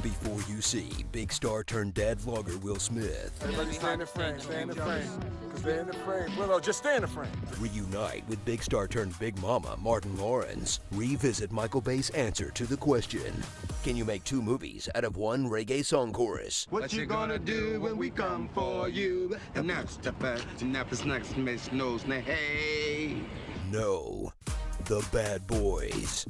before you see big star turned dad vlogger Will Smith. Everybody stay in the frame, stay in the frame. Stay in the frame. Willow, just stay in the frame. Reunite with big star turned big mama Martin Lawrence. Revisit Michael Bay's answer to the question, can you make 2 movies out of 1 reggae song chorus? What you gonna do when we come for you? And that's the best, and that's next Miss Knows, hey. No. The Bad Boys.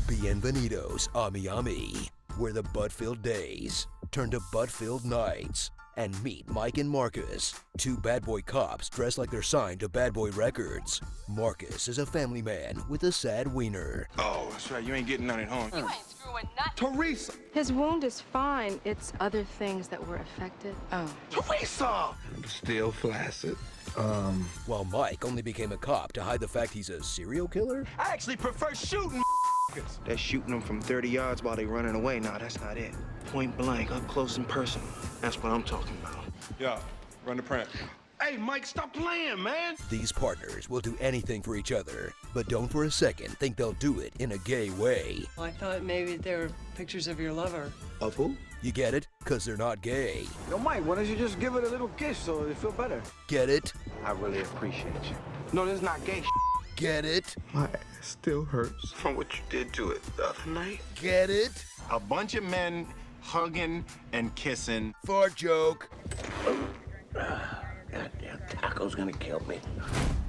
Bienvenidos a Miami, where the butt-filled days turn to butt-filled nights. And meet Mike and Marcus, 2 bad boy cops dressed like they're signed to Bad Boy Records. Marcus is a family man with a sad wiener. Oh, that's right. You ain't getting none at home. You ain't screwing nothing. Teresa! His wound is fine. It's other things that were affected. Oh. Teresa! I'm still flaccid. While Mike only became a cop to hide the fact he's a serial killer? I actually prefer shooting They're shooting them from 30 yards while they're running away. No, that's not it. Point blank, up close and personal. That's what I'm talking about. Yeah, run the print. Hey, Mike, stop playing, man! These partners will do anything for each other, but don't for a second think they'll do it in a gay way. I thought maybe there were pictures of your lover. Of who? You get it? 'Cause they're not gay. Yo, Mike, why don't you just give it a little kiss so you feel better? Get it? I really appreciate you. No, this is not gay. Get it? My ass still hurts from what you did to it the other night. Get it? A bunch of men hugging and kissing. Fart joke. Goddamn taco's gonna kill me.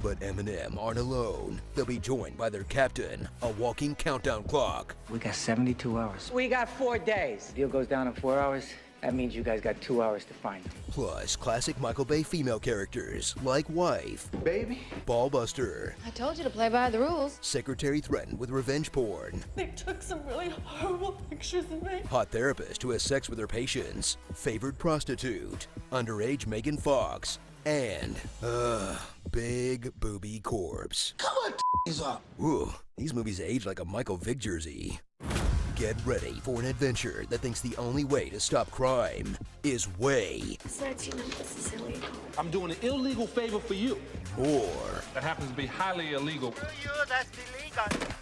But Eminem aren't alone. They'll be joined by their captain, a walking countdown clock. We got 72 hours. We got 4 days. Deal goes down in 4 hours. That means you guys got 2 hours to find him. Plus classic Michael Bay female characters like Wife, Baby? Ballbuster, I told you to play by the rules. Secretary threatened with revenge porn, They took some really horrible pictures of me. hot therapist who has sex with her patients, favored prostitute, underage Megan Fox, and, big booby corpse. Come on, he's up. Ooh, these movies age like a Michael Vick jersey. Get ready for an adventure that thinks the only way to stop crime is way I'm doing an illegal favor for you. more That happens to be highly illegal.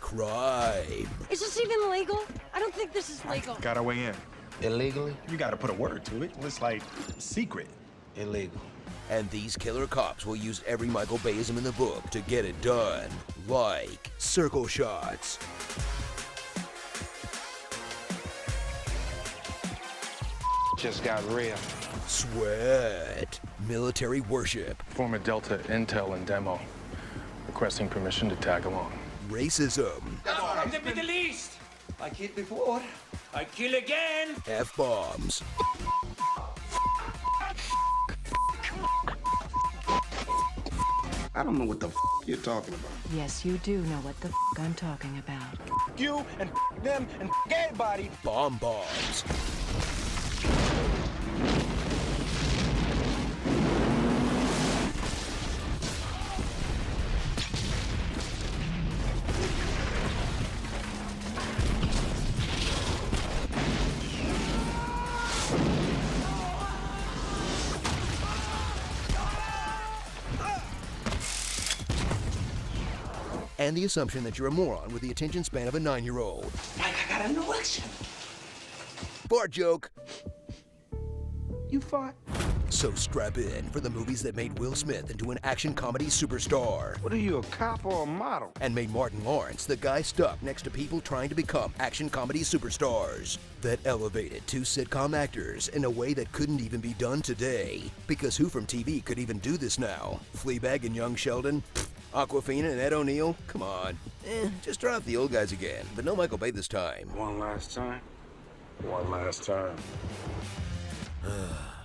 crime. Is this even legal? I don't think this is legal. Got our way in. Illegally? You gotta put a word to it. It's like secret. Illegal. And these killer cops will use every Michael Bayism in the book to get it done. Like circle shots, Just got real. sweat, military worship, Former Delta Intel and Demo. Requesting permission to tag along. racism, I'm the Middle East. I killed before. I kill again. F-bombs, I don't know what the you're talking about. Yes, you do know what the I'm talking about. You and them and everybody. bomb bombs, and the assumption that you're a moron with the attention span of a 9-year-old. Mike, I got an erection. Fart joke. You fought? So strap in for the movies that made Will Smith into an action comedy superstar What are you, a cop or a model? and made Martin Lawrence the guy stuck next to people trying to become action comedy superstars, that elevated 2 sitcom actors in a way that couldn't even be done today. Because who from TV could even do this now? Fleabag and Young Sheldon? Pfft, Aquafina and Ed O'Neill? Come on. Just try out the old guys again, but no Michael Bay this time. One last time. One last time.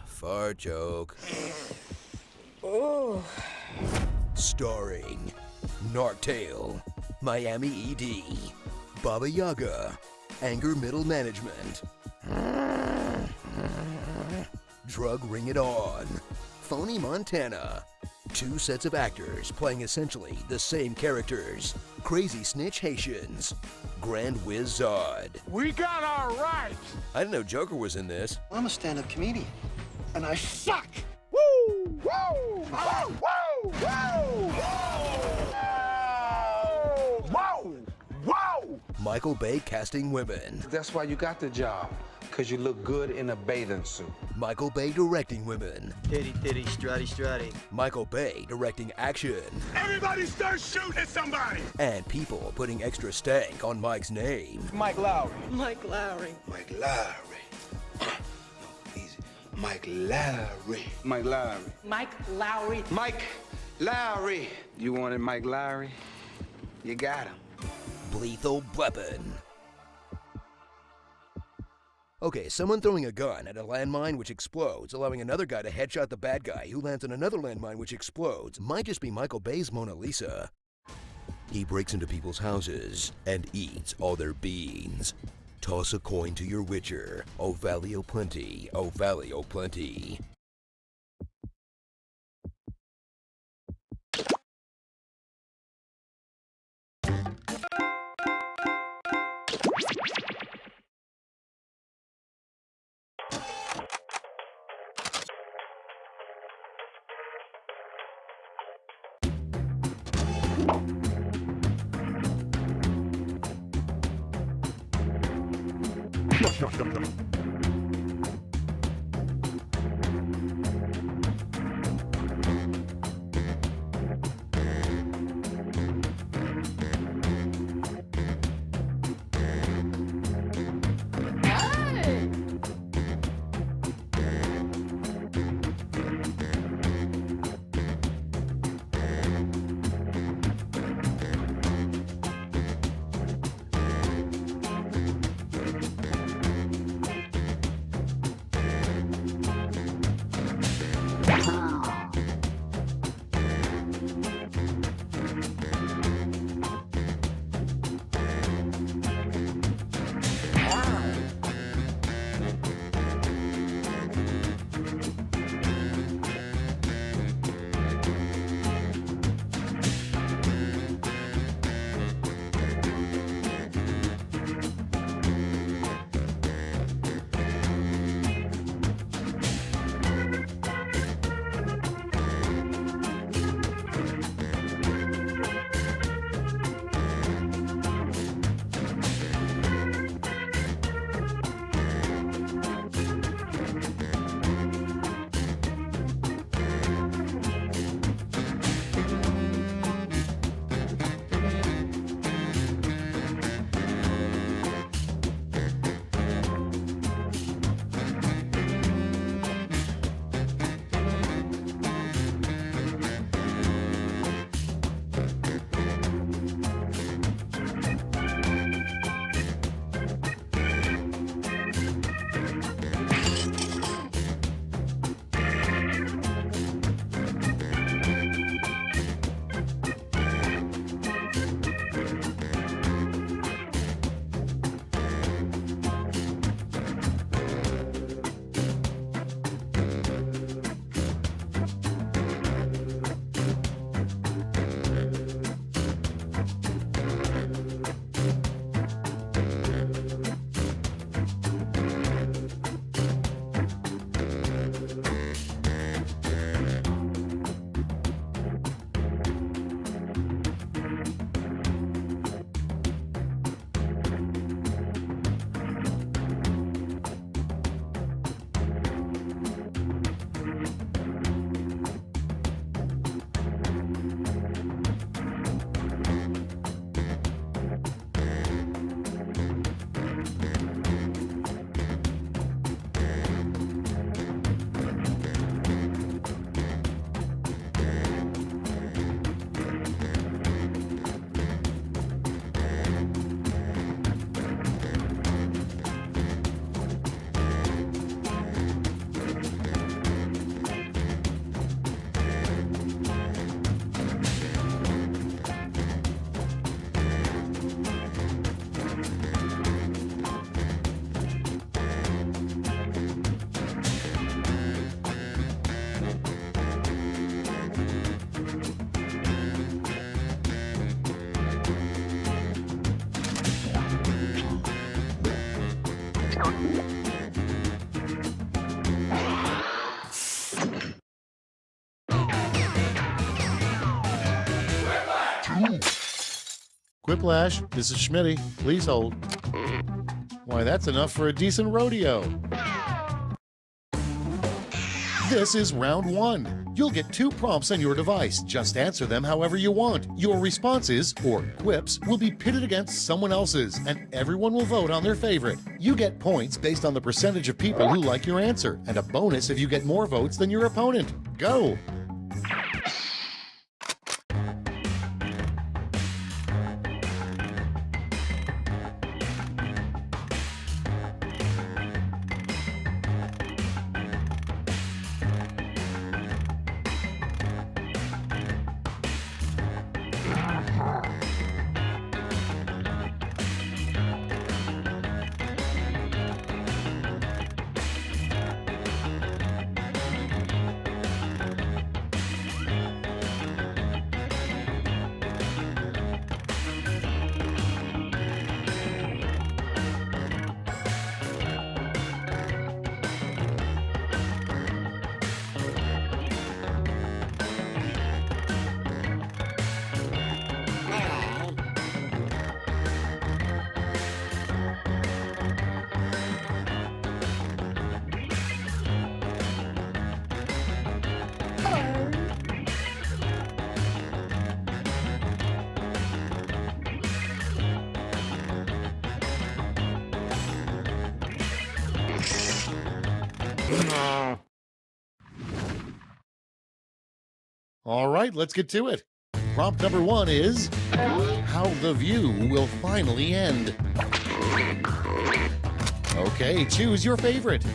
Fart joke. Starring Nartale, Miami ED, Baba Yaga, Anger Middle Management, Drug Ring It On, Phony Montana. 2 sets of actors playing essentially the same characters. Crazy Snitch Haitians, Grand Wiz Zod. We got our rights. I didn't know Joker was in this. I'm a stand-up comedian, and I suck. Woo! Woo! Woo! Woo! Woo! Whoa! Whoa! Michael Bay casting women. That's why you got the job. Because you look good in a bathing suit. Michael Bay directing women. Titty, titty, strutty, strutty. Michael Bay directing action. Everybody start shooting at somebody! And people putting extra stank on Mike's name. Mike Lowry. Mike Lowry. Mike Lowry. No, easy. Mike Lowry. Mike Lowry. Mike Lowry. Mike Lowry. You wanted Mike Lowry? You got him. Lethal Weapon. Okay, someone throwing a gun at a landmine which explodes, allowing another guy to headshot the bad guy who lands on another landmine which explodes, might just be Michael Bay's Mona Lisa. He breaks into people's houses and eats all their beans. Toss a coin to your witcher. Oh, valley o' plenty. Oh, valley o' plenty. Quiplash, this is Schmitty. Please hold. Why, that's enough for a decent rodeo. This is round 1. You'll get 2 prompts on your device. Just answer them however you want. Your responses, or quips, will be pitted against someone else's, and everyone will vote on their favorite. You get points based on the percentage of people who like your answer, and a bonus if you get more votes than your opponent. Go! All right, let's get to it. Prompt number 1 is how the view will finally end. Okay, choose your favorite.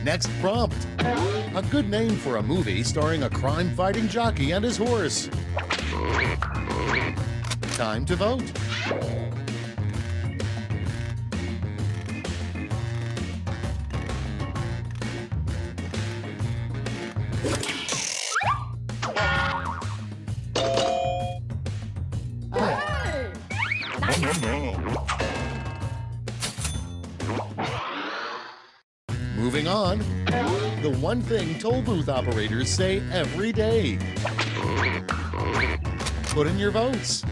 Next prompt. A good name for a movie starring a crime-fighting jockey and his horse. Time to vote. Moving on, the one thing toll booth operators say every day. Put in your votes.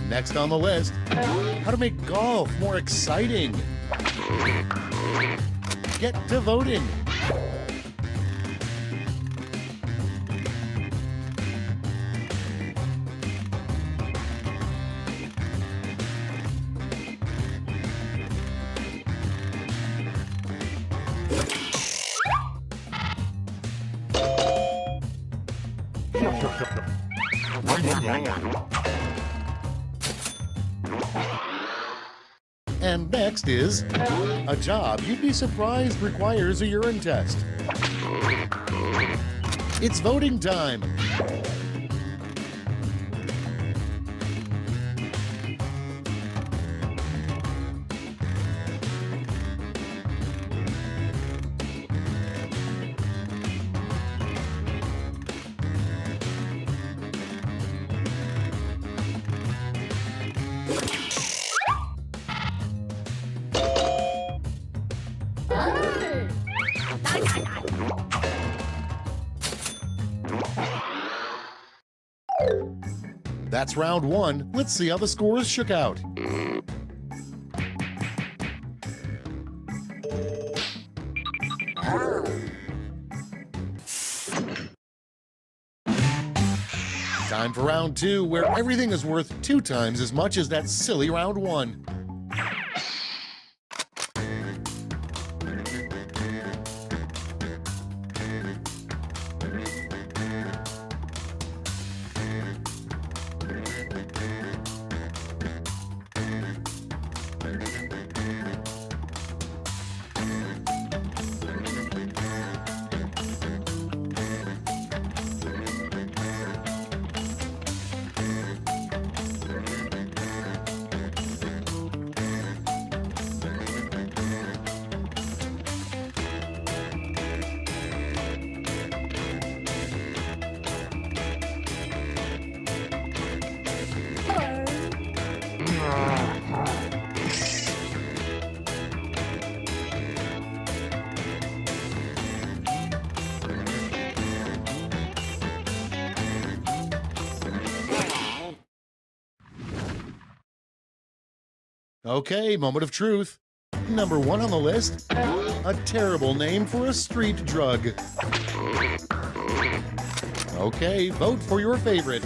Next on the list, how to make golf more exciting. Get to voting. And next is a job you'd be surprised requires a urine test. It's voting time. That's round 1. Let's see how the scores shook out. Time for round 2, where everything is worth 2 times as much as that silly round 1. Okay, moment of truth. Number 1 on the list, a terrible name for a street drug. Okay, vote for your favorite.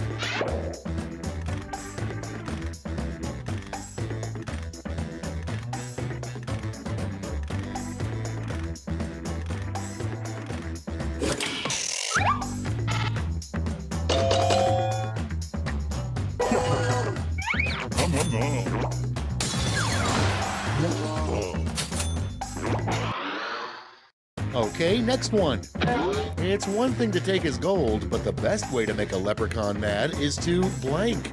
Okay, next one. It's one thing to take his gold, but the best way to make a leprechaun mad is to blank.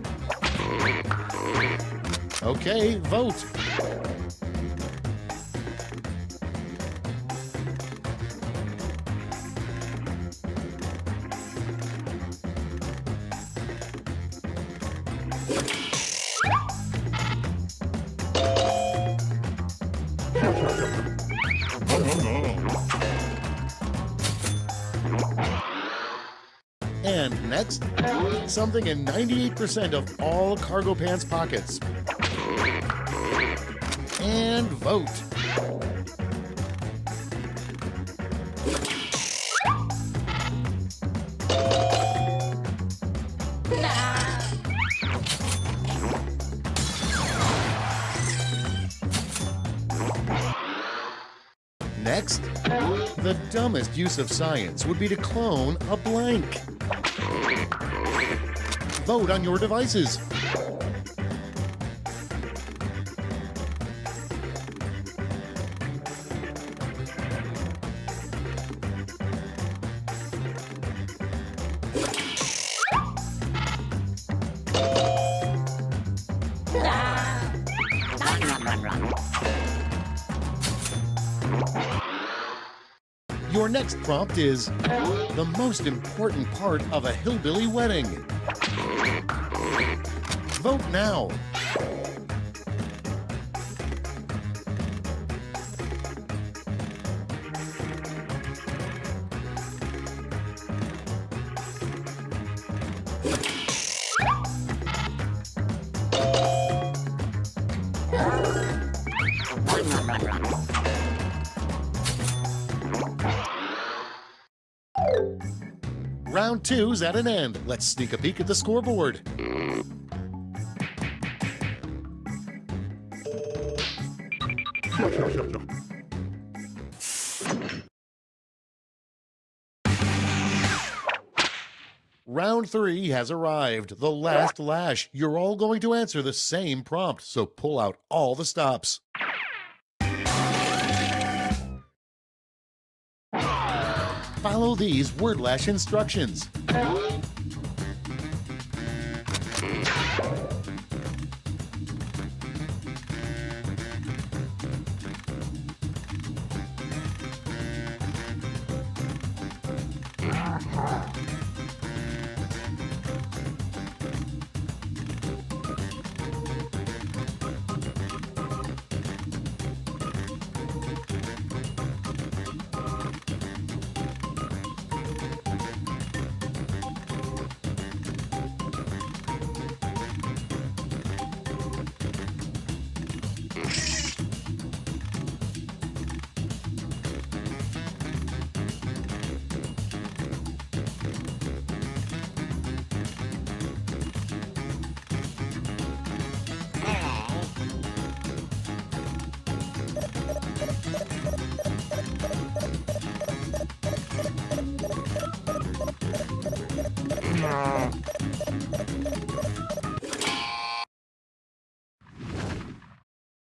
Okay, vote. And next, something in 98% of all cargo pants pockets. And vote. Next, the dumbest use of science would be to clone a blank. Vote on your devices. Your next prompt is the most important part of a hillbilly wedding. Vote now. Round 2's at an end. Let's sneak a peek at the scoreboard. Round 3 has arrived, the last lash. You're all going to answer the same prompt, so pull out all the stops. Follow these word lash instructions.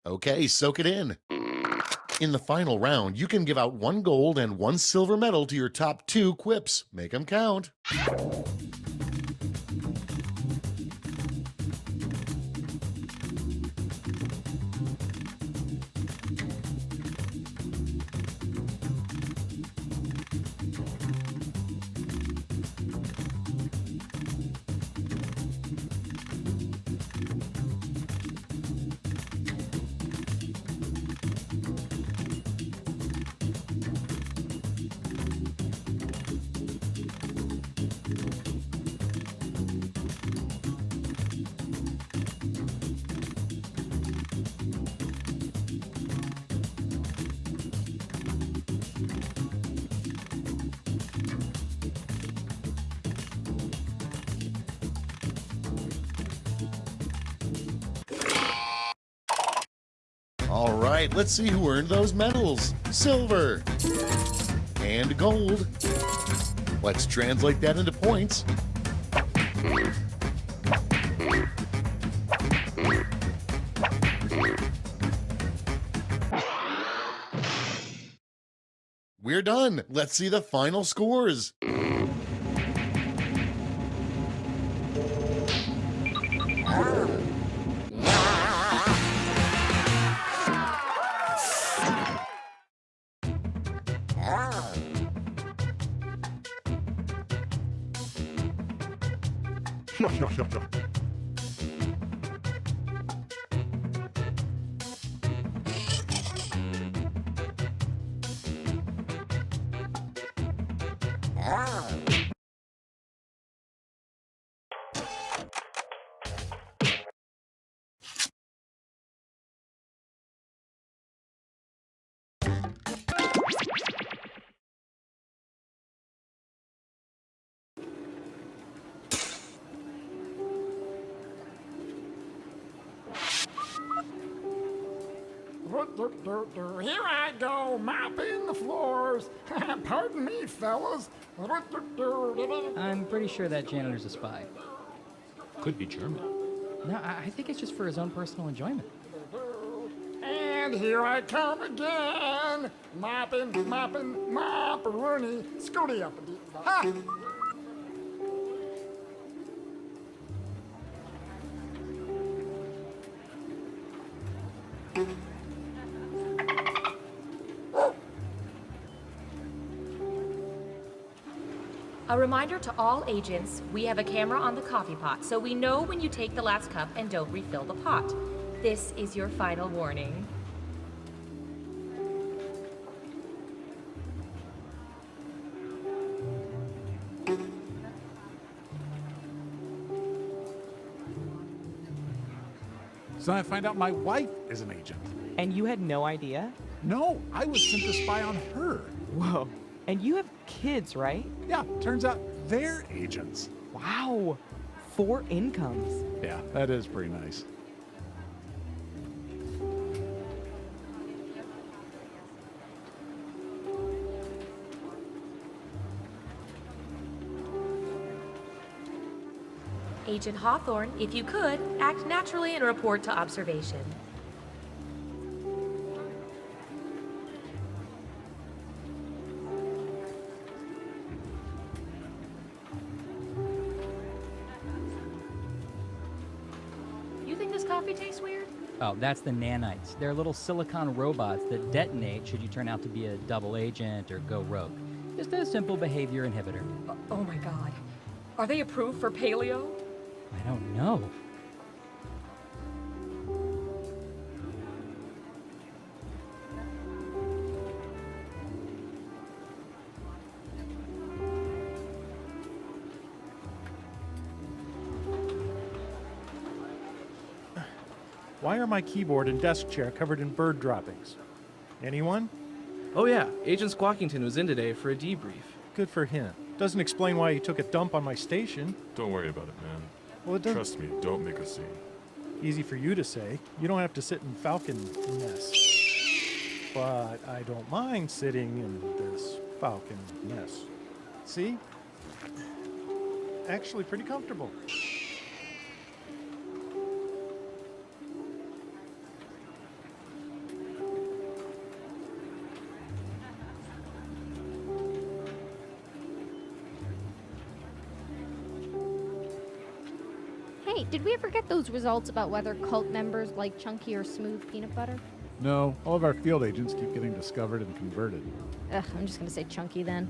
Okay, soak it in. In the final round, you can give out 1 gold and 1 silver medal to your top 2 quips. Make them count. All right, let's see who earned those medals. Silver and gold. Let's translate that into points. We're done. Let's see the final scores. No. Here I go, mopping the floors. Pardon me, fellas. I'm pretty sure that janitor's a spy. Could be German. No, I think it's just for his own personal enjoyment. And here I come again. Mopping, mop-a-rooney. Scooty up. Ha! A reminder to all agents, we have a camera on the coffee pot, so we know when you take the last cup and don't refill the pot. This is your final warning. So I find out my wife is an agent. And you had no idea? No, I was sent to spy on her. Whoa. And you have kids, right? Yeah, turns out they're agents. Wow. 4 incomes. Yeah, that is pretty nice. Agent Hawthorne, if you could, act naturally and report to observation. You think this coffee tastes weird? Oh, that's the nanites. They're little silicon robots that detonate should you turn out to be a double agent or go rogue. Just a simple behavior inhibitor. Oh my god. Are they approved for paleo? I don't know. Why are my keyboard and desk chair covered in bird droppings? Anyone? Oh yeah, Agent Squawkington was in today for a debrief. Good for him. Doesn't explain why he took a dump on my station. Don't worry about it, man. Well, it doesn't. Trust me, don't make a scene. Easy for you to say. You don't have to sit in Falcon mess. But I don't mind sitting in this Falcon mess. See? Actually pretty comfortable. Wait, did we ever get those results about whether cult members like chunky or smooth peanut butter? No, all of our field agents keep getting discovered and converted. Ugh, I'm just gonna say chunky then.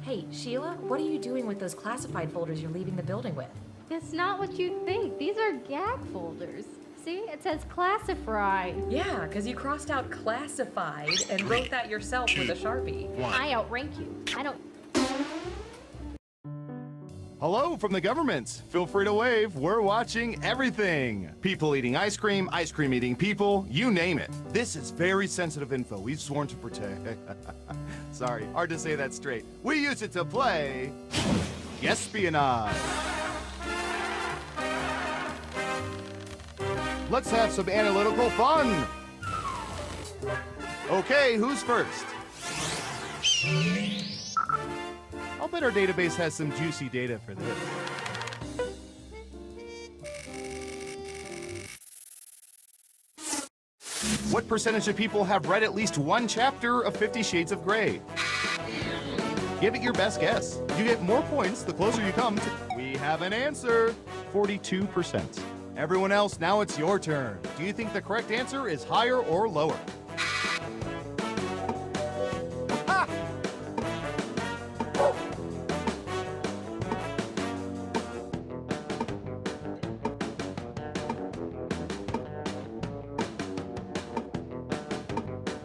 Hey, Sheila, what are you doing with those classified folders you're leaving the building with? It's not what you think. These are gag folders. See, it says classified. Yeah, because you crossed out classified and wrote that yourself with a Sharpie. I outrank you. I don't... Hello from the government. Feel free to wave. We're watching everything. People eating ice cream eating people, you name it. This is very sensitive info. We've sworn to protect. Sorry, hard to say that straight. We use it to play espionage. Let's have some analytical fun. Okay, who's first? I'll bet our database has some juicy data for this. What percentage of people have read at least one chapter of 50 Shades of Grey? Give it your best guess. You get more points the closer you come to... We have an answer. 42%. Everyone else, now it's your turn. Do you think the correct answer is higher or lower? Ha!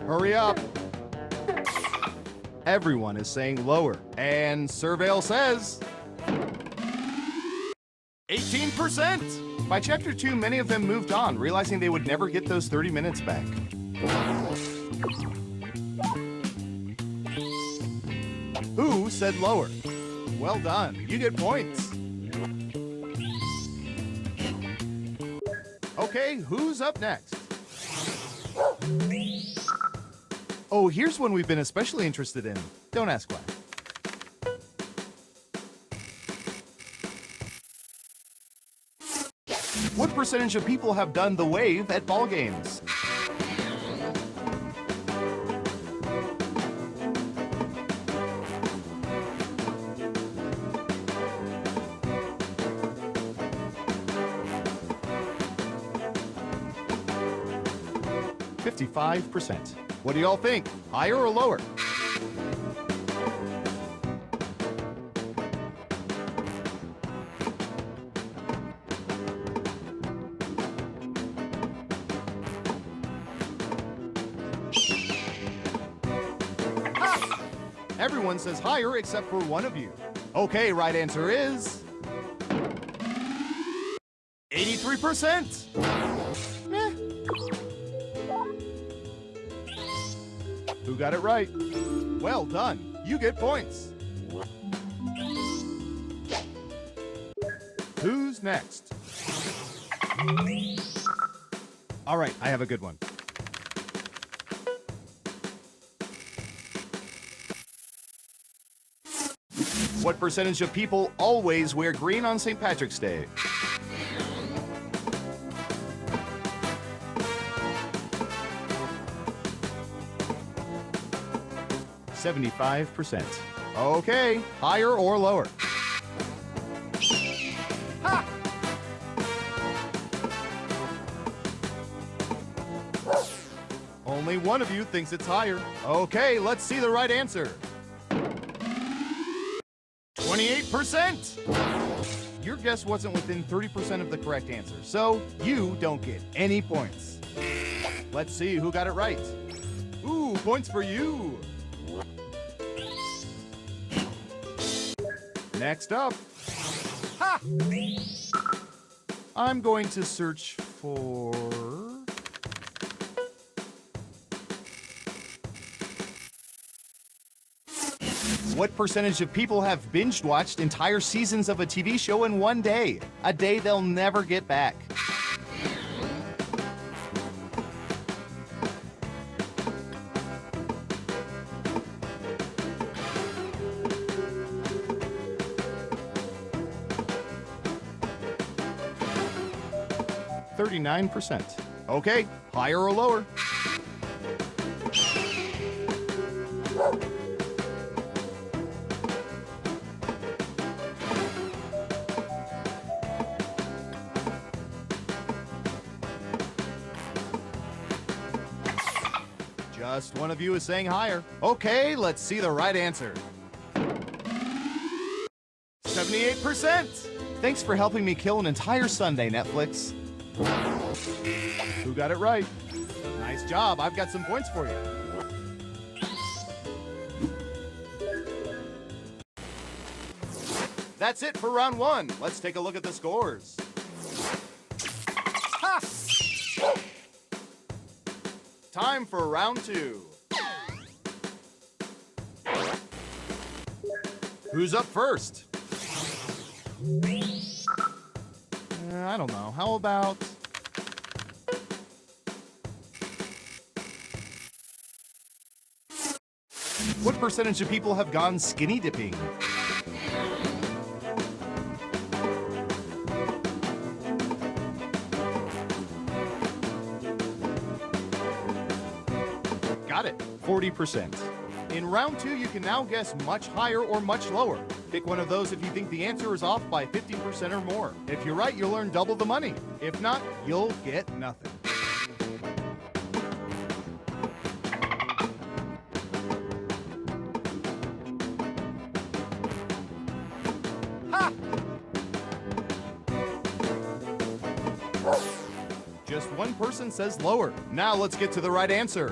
Hurry up. Everyone is saying lower. And Surveil says... 18%! By chapter 2, many of them moved on, realizing they would never get those 30 minutes back. Who said lower? Well done. You get points. Okay, who's up next? Oh, here's one we've been especially interested in. Don't ask why. What percentage of people have done the wave at ball games? %. What do y'all think? Higher or lower? Everyone says higher except for one of you. Okay, right answer is... 83%! Who got it right? Well done. You get points. Who's next? All right, I have a good one. What percentage of people always wear green on St. Patrick's Day? %. Okay, higher or lower? Ha! Only one of you thinks it's higher. Okay, let's see the right answer. 28%! Your guess wasn't within 30% of the correct answer, so you don't get any points. Let's see who got it right. Ooh, points for you! Next up. Ha! I'm going to search for... What percentage of people have binge-watched entire seasons of a TV show in one day? A day they'll never get back. %. Okay, higher or lower? Just one of you is saying higher. Okay, let's see the right answer. 78%! Thanks for helping me kill an entire Sunday, Netflix. Who got it right? Nice job, I've got some points for you. That's it for round one. Let's take a look at the scores. Ha! Time for round two. Who's up first? I don't know. How about... What percentage of people have gone skinny dipping? Got it, 40%. In round two, you can now guess much higher or much lower. Pick one of those if you think the answer is off by 15% or more. If you're right, you'll earn double the money. If not, you'll get nothing. Ha! Just one person says lower. Now let's get to the right answer.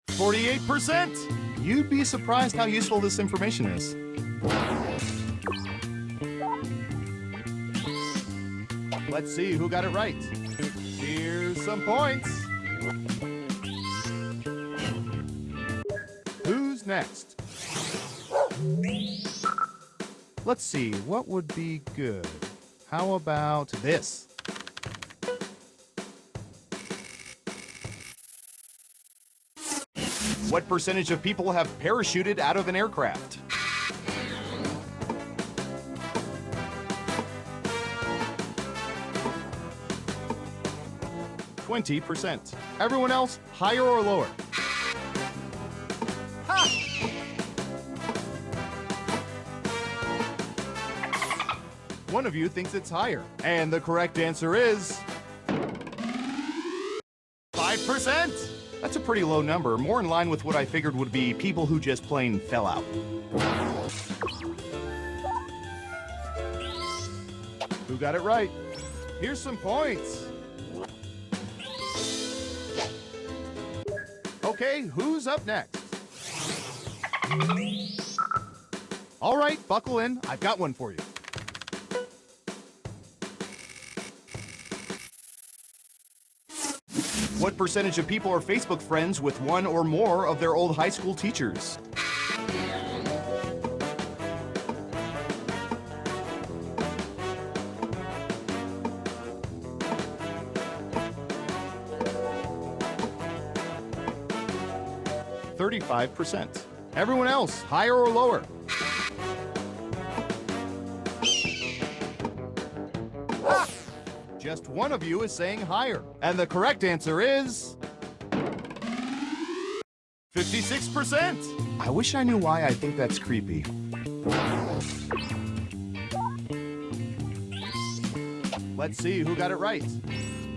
48%! You'd be surprised how useful this information is. Let's see who got it right. Here's some points. Who's next? Let's see, what would be good? How about this? What percentage of people have parachuted out of an aircraft? %. Everyone else, higher or lower? Ha! One of you thinks it's higher, and the correct answer is 5%. That's a pretty low number, more in line with what I figured would be people who just plain fell out. Who got it right? Here's some points. Okay, who's up next? All right, buckle in. I've got one for you. What percentage of people are Facebook friends with one or more of their old high school teachers? %. Everyone else, higher or lower? Ah! Just one of you is saying higher. And the correct answer is 56%. I wish I knew why I think that's creepy. Let's see who got it right.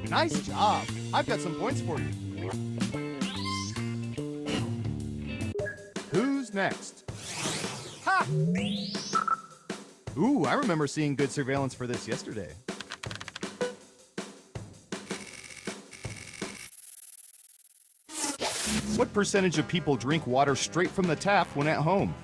Nice job. I've got some points for you. Who's next? Ha! Ooh, I remember seeing good surveillance for this yesterday. What percentage of people drink water straight from the tap when at home?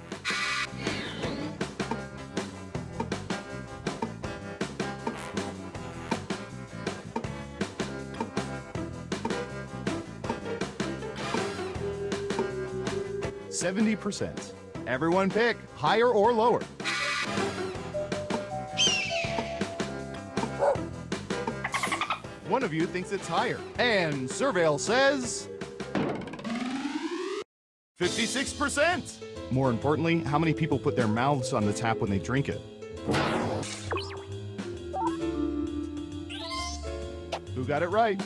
%. Everyone pick higher or lower. One of you thinks it's higher, and Surveil says 56%. More importantly, how many people put their mouths on the tap when they drink it? Who got it right?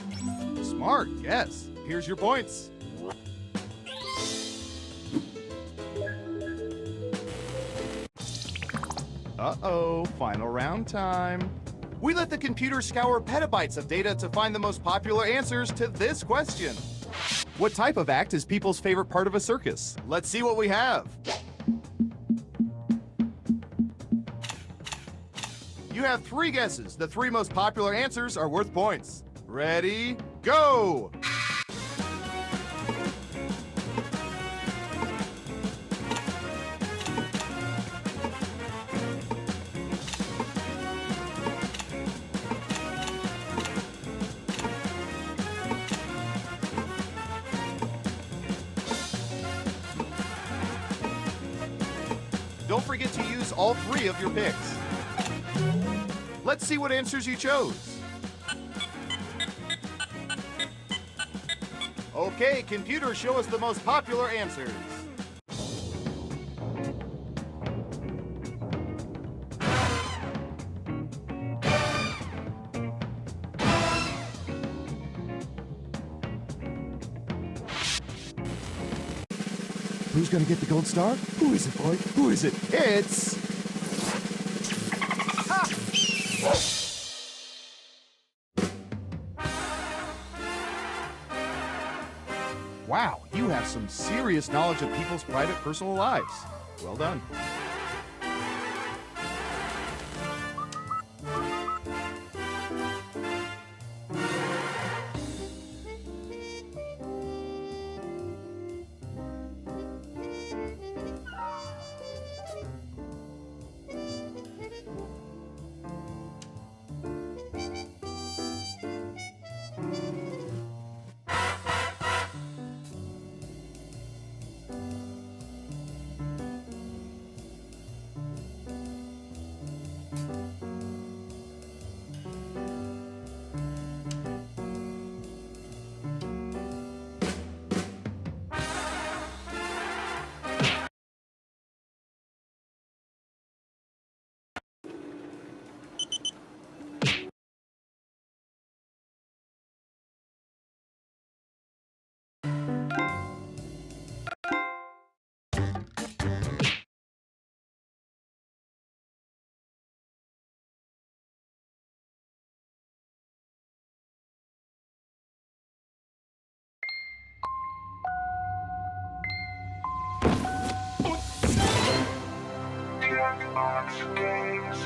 Smart guess. Here's your points. Uh-oh, final round time. We let the computer scour petabytes of data to find the most popular answers to this question. What type of act is people's favorite part of a circus? Let's see what we have. You have 3 guesses. The 3 most popular answers are worth points. Ready, go! Don't forget to use all 3 of your picks. Let's see what answers you chose. Okay, computer, show us the most popular answers. Who's gonna get the gold star? Who is it, boy? Who is it? It's... Wow, you have some serious knowledge of people's private personal lives. Well done. Jackbox games.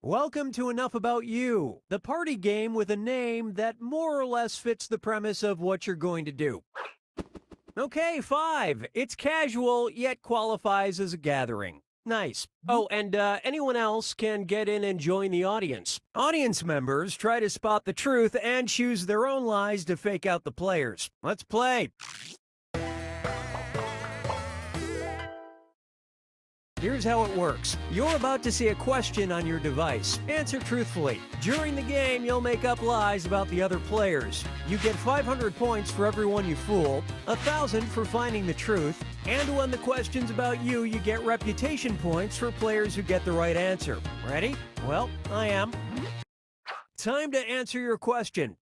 Welcome to Enough About You, the party game with a name that more or less fits the premise of what you're going to do. Okay, 5. It's casual, yet qualifies as a gathering. Nice. Oh, and anyone else can get in and join the audience. Audience members try to spot the truth and choose their own lies to fake out the players. Let's play. Here's how it works. You're about to see a question on your device. Answer truthfully. During the game, you'll make up lies about the other players. You get 500 points for everyone you fool, 1,000 for finding the truth, and when the question's about you, you get reputation points for players who get the right answer. Ready? Well, I am. Time to answer your question.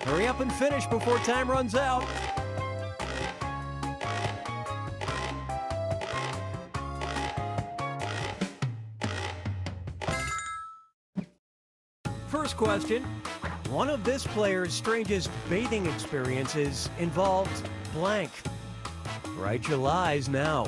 Hurry up and finish before time runs out. First question. One of this player's strangest bathing experiences involved blank. Write your lies now.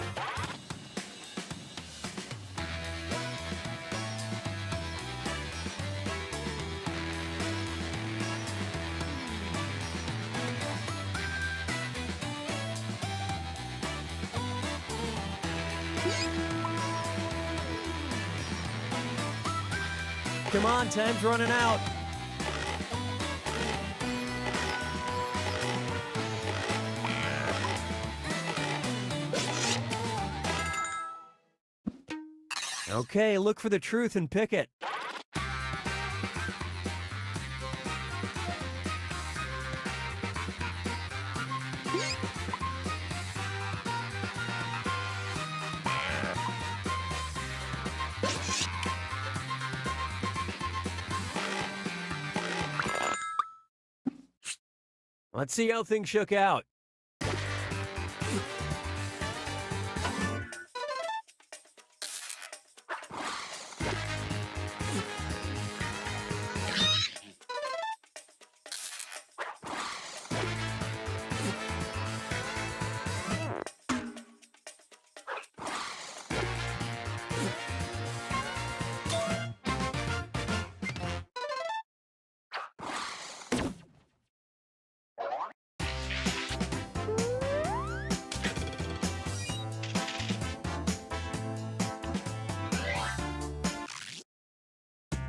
Come on, time's running out. Okay, look for the truth and pick it. Let's see how things shook out.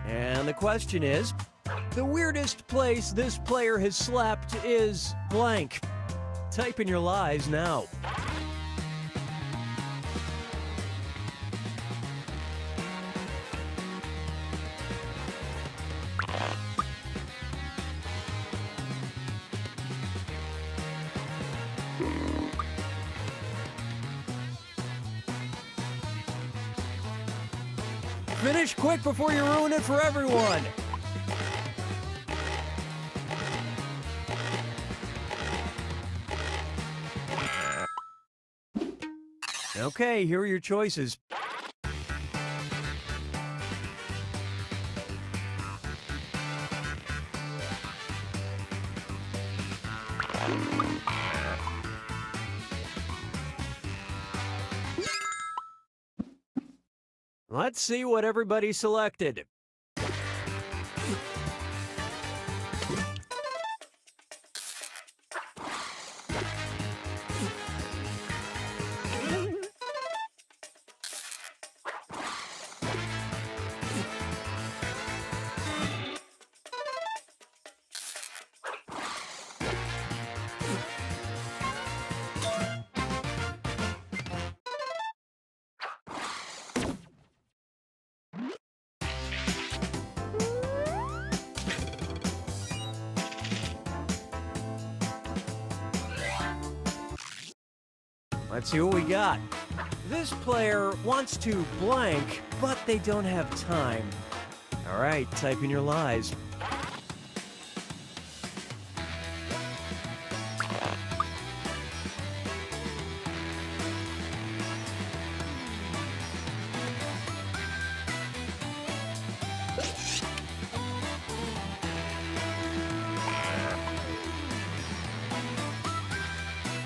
And the question is, the weirdest place this player has slept is blank. Type in your lies now. Finish quick before you ruin it for everyone. Okay, here are your choices. Let's see what everybody selected. Let's see what we got. This player wants to blank, but they don't have time. All right, type in your lies.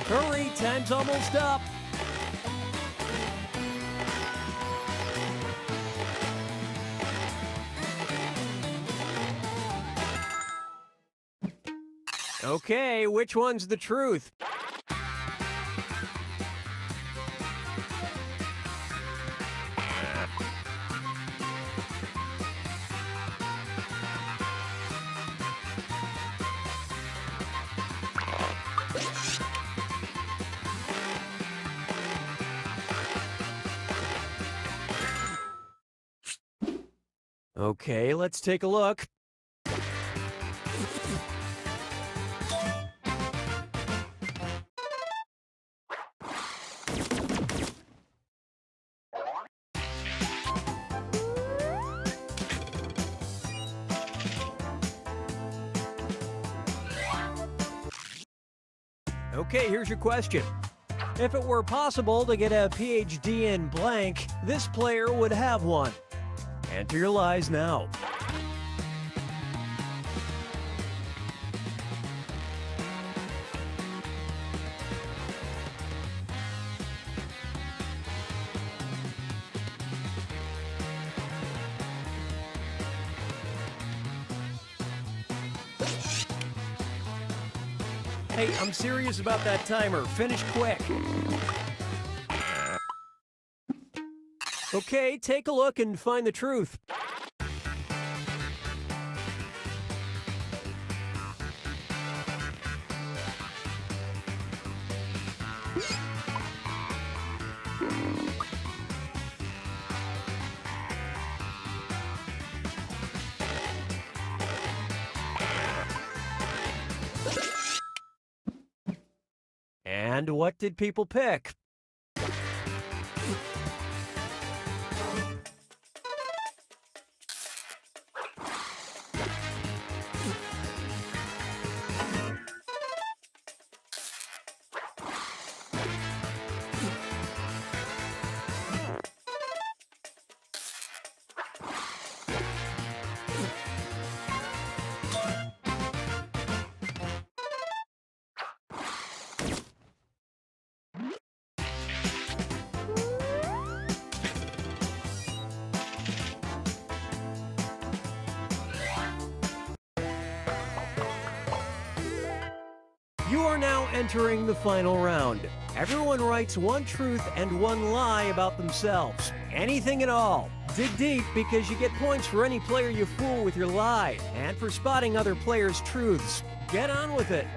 Hurry, time's almost up. Okay, which one's the truth? Okay, let's take a look. Okay, here's your question. If it were possible to get a PhD in blank, this player would have one. Enter your lies now. Hey, I'm serious about that timer. Finish quick. Okay, take a look and find the truth. And what did people pick? You are now entering the final round. Everyone writes one truth and one lie about themselves. Anything at all. Dig deep because you get points for any player you fool with your lie and for spotting other players' truths. Get on with it.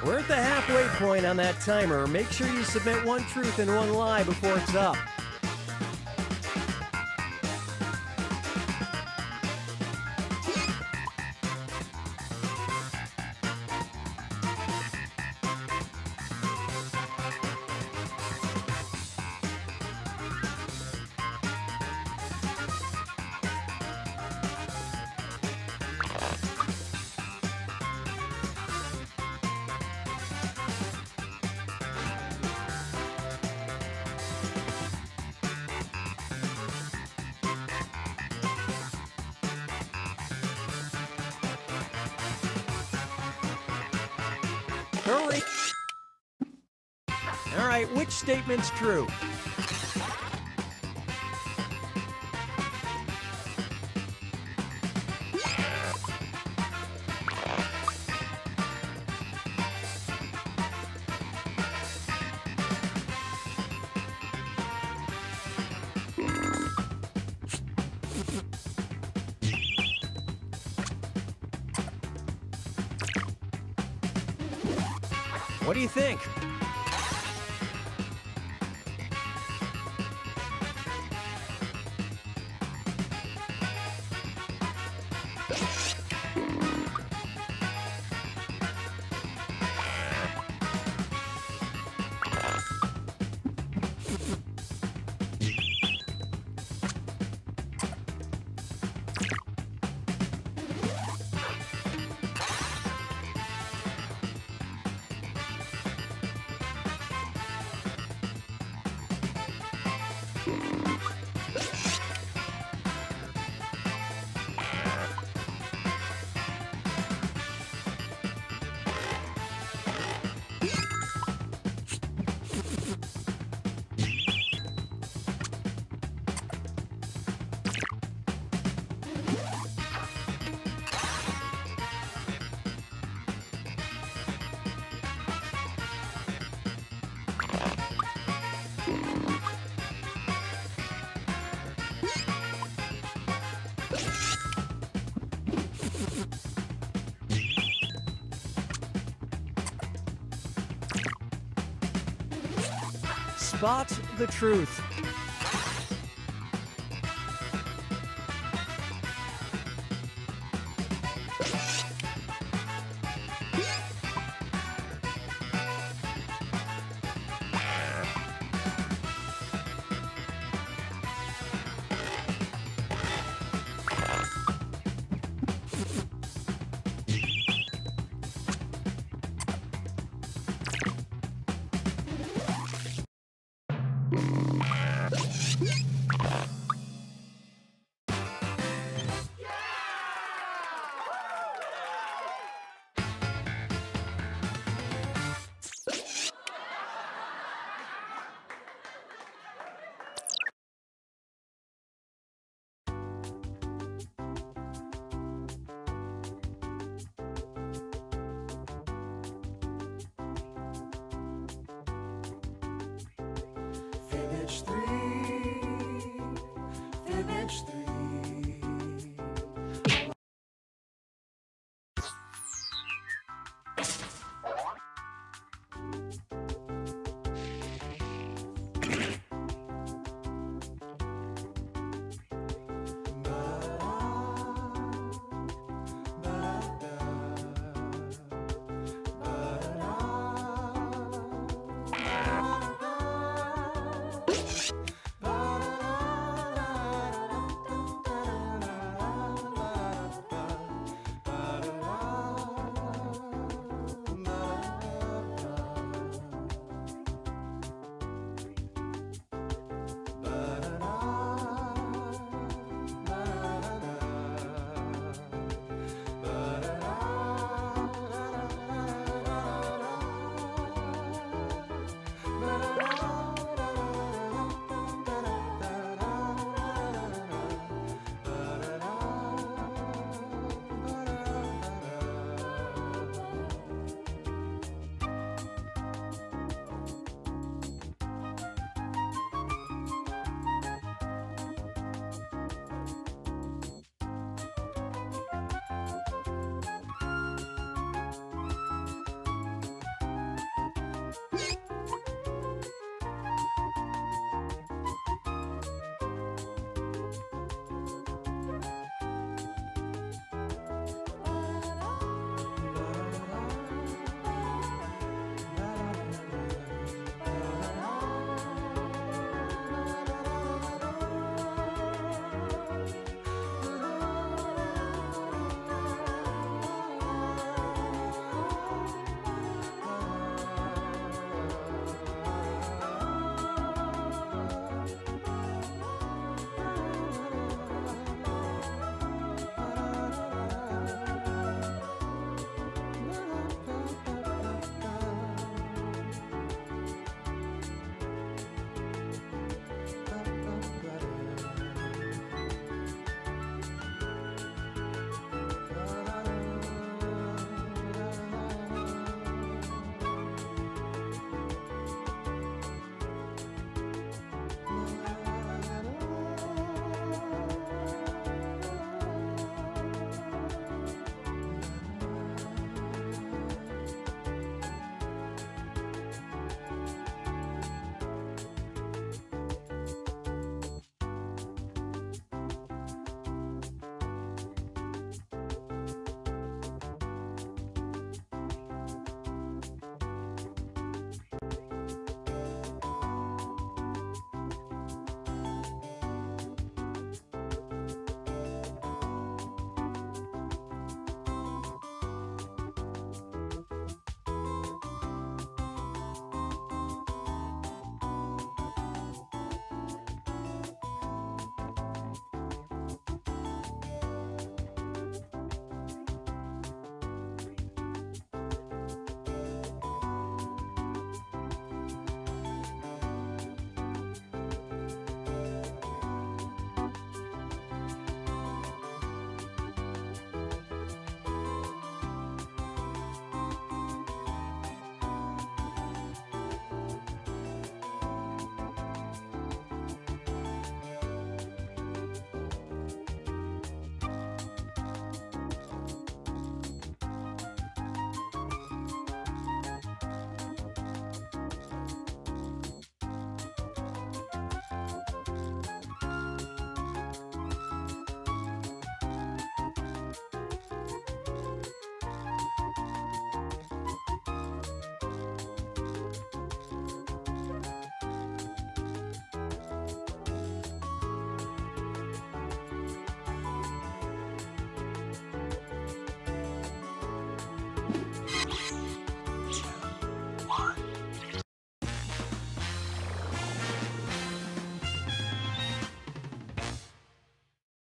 We're at the halfway point on that timer. Make sure you submit one truth and one lie before it's up. Hurry! All right, Senpai, which statement's true? What do you think? Spot the truth.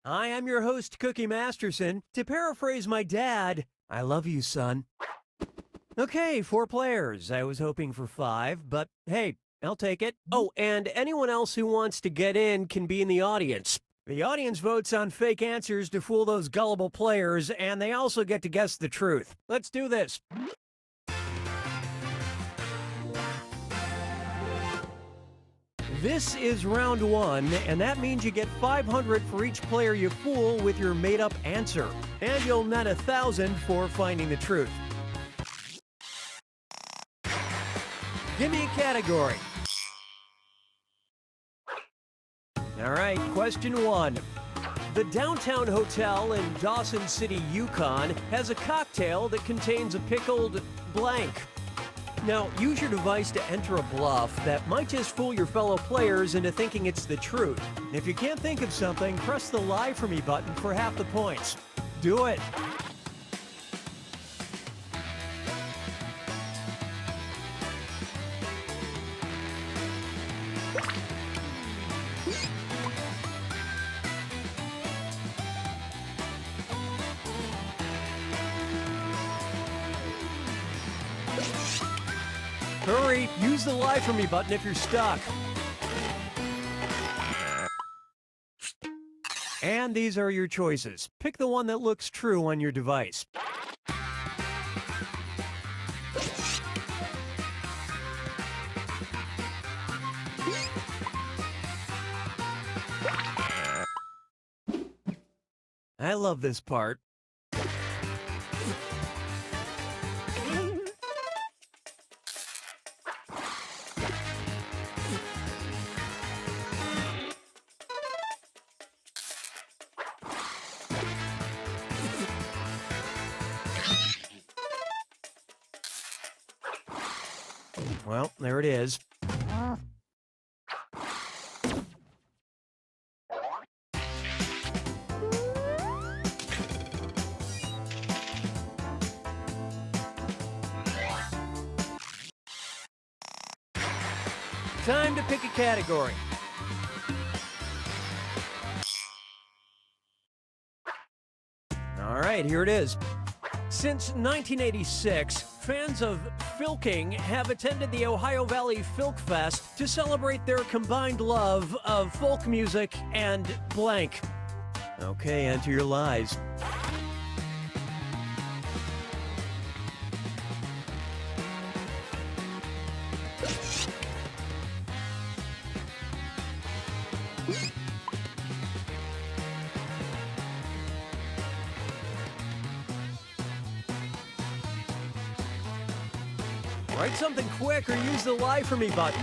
I am your host, Cookie Masterson. To paraphrase my dad, I love you, son. Okay, 4 players. I was hoping for 5, but hey, I'll take it. Oh, and anyone else who wants to get in can be in the audience. The audience votes on fake answers to fool those gullible players, and they also get to guess the truth. Let's do this. This is round 1, and that means you get 500 for each player you fool with your made-up answer. And you'll net 1,000 for finding the truth. Give me a category. All right, question 1. The Downtown Hotel in Dawson City, Yukon has a cocktail that contains a pickled blank. Now, use your device to enter a bluff that might just fool your fellow players into thinking it's the truth. If you can't think of something, press the Lie For Me button for half the points. Do it. Hurry, use the Lie For Me button if you're stuck. And these are your choices. Pick the one that looks true on your device. I love this part. Well, there it is. Time to pick a category. All right, here it is. Since 1986, fans of filking have attended the Ohio Valley Filk Fest to celebrate their combined love of folk music and blank. Okay, enter your lies. Write something quick or use the Lie For Me button.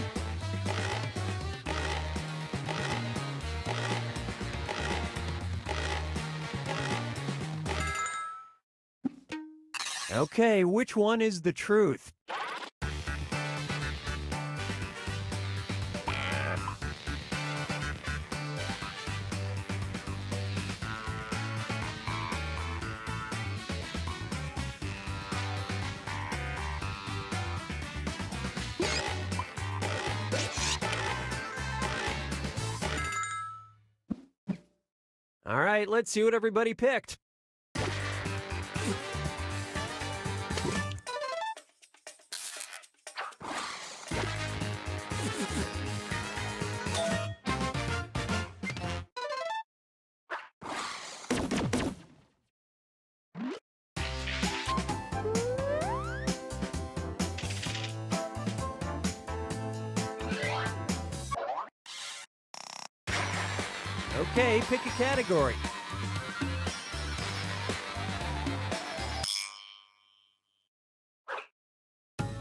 Okay, which one is the truth? All right, let's see what everybody picked. Okay, pick a category.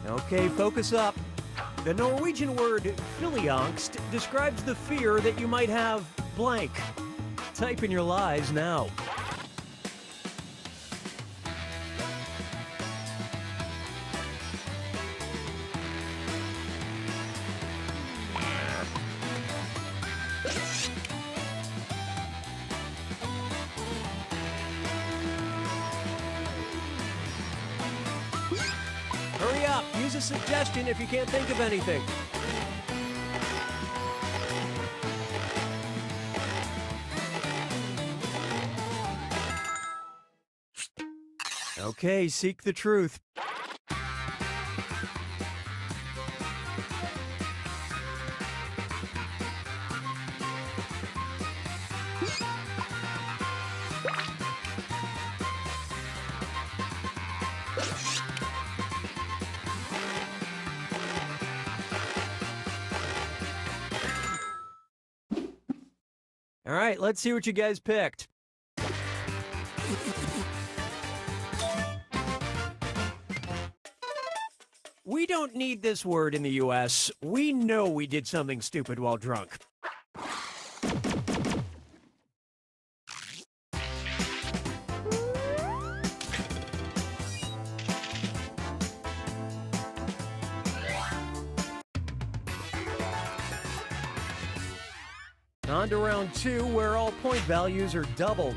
Okay, focus up. The Norwegian word filiangst describes the fear that you might have blank. Type in your lies now. Hurry up, use a suggestion if you can't think of anything. Okay, seek the truth. All right, let's see what you guys picked. We don't need this word in the US. We know we did something stupid while drunk. On to round 2, where all point values are doubled.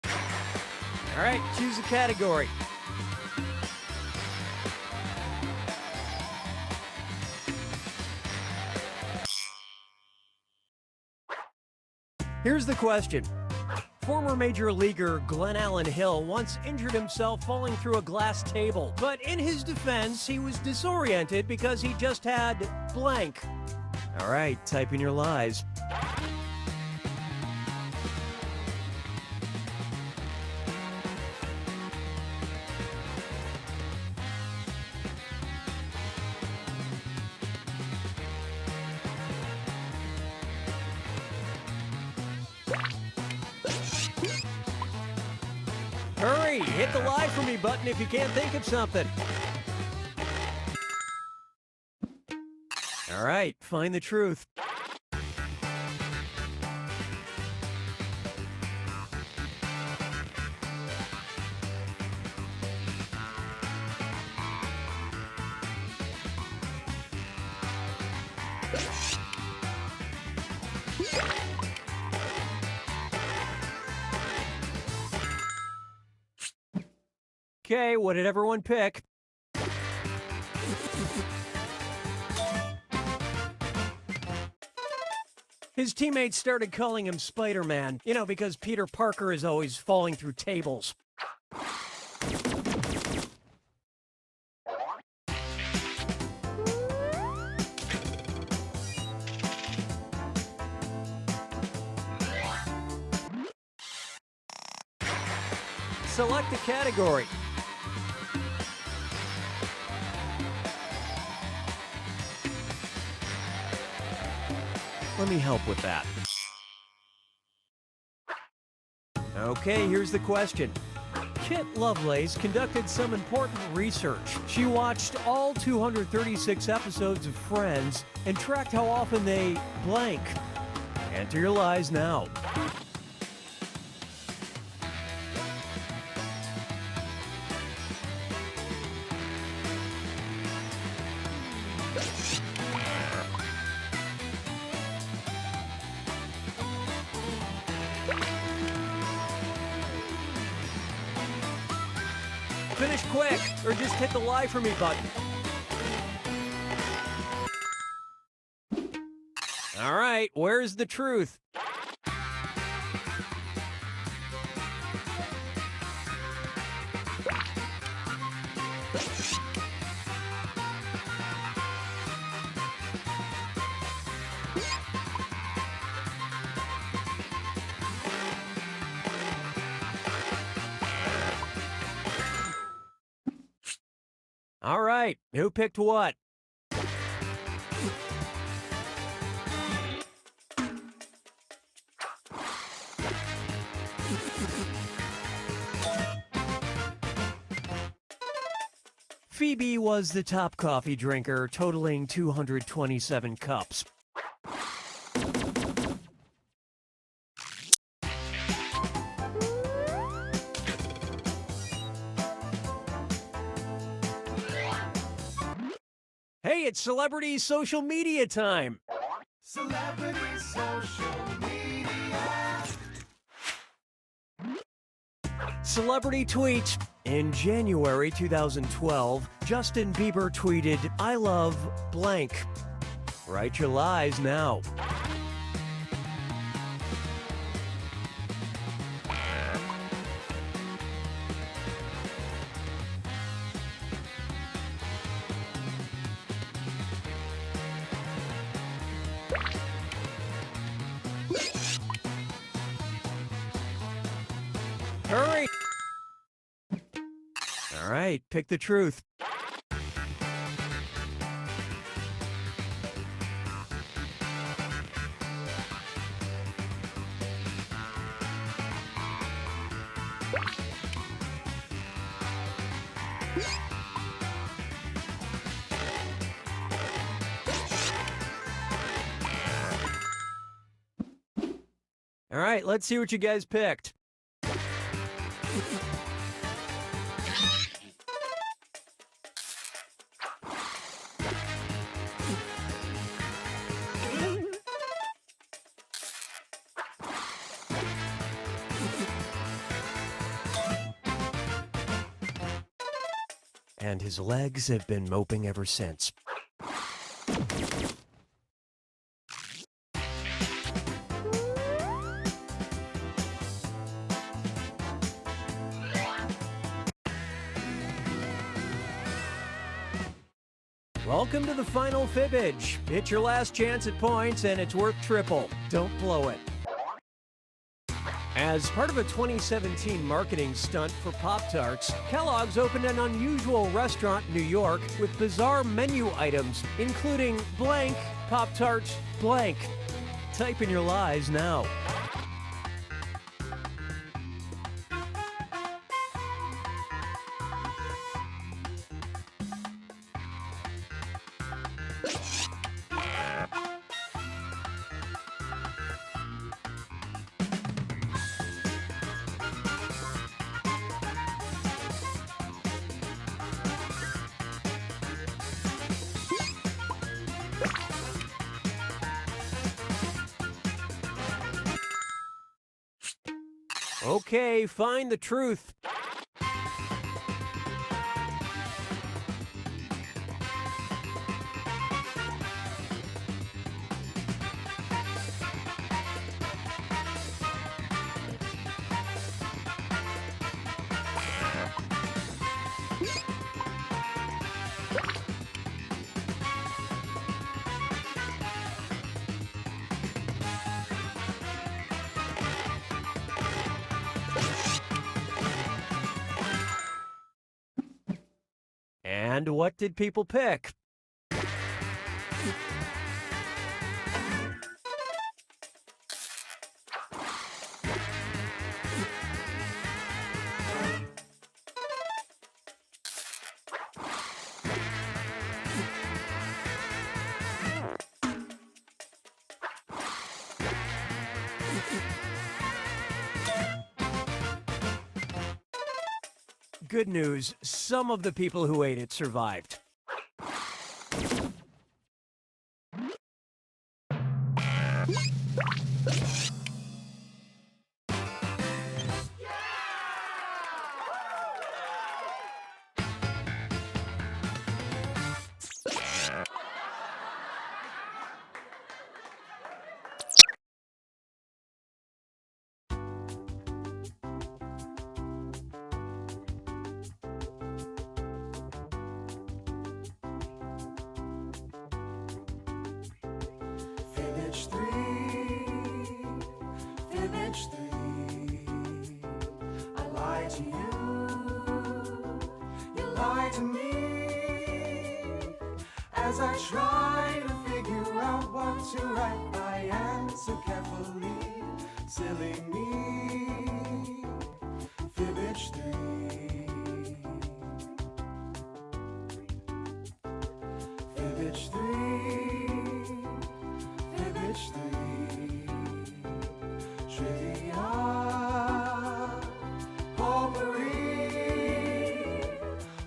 All right, choose a category. Here's the question. Former major leaguer Glenn Allen Hill once injured himself falling through a glass table, but in his defense, he was disoriented because he just had blank. All right, type in your lies. Hurry, hit the lie for me button if you can't think of something. All right, find the truth. Okay, what did everyone pick? His teammates started calling him Spider-Man, you know, because Peter Parker is always falling through tables. Select a category. Let me help with that. Okay, here's the question. Kit Lovelace conducted some important research. She watched all 236 episodes of Friends and tracked how often they blank. Enter your lies now. Finish quick, or just hit the lie for me button. All right, where's the truth? All right, who picked what? Phoebe was the top coffee drinker, totaling 227 cups. Hey, it's celebrity social media time. Celebrity social media. Celebrity tweets. In January 2012, Justin Bieber tweeted, "I love blank." Write your lies now. right, pick the truth. All right, let's see what you guys picked. And his legs have been moping ever since. Welcome to the final fibbage. It's your last chance at points, and it's worth triple. Don't blow it. As part of a 2017 marketing stunt for Pop-Tarts, Kellogg's opened an unusual restaurant in New York with bizarre menu items, including blank Pop-Tarts blank. Type in your lies now. Okay, find the truth. And what did people pick? Good news, some of the people who ate it survived. Fibbage 3, Fibbage 3. I lied to you, you lied to me. As I try to figure out what to write, I answer carefully. Silly me, Fibbage 3. Fibbage 3. Fibbage 3. Trivia, potpourri.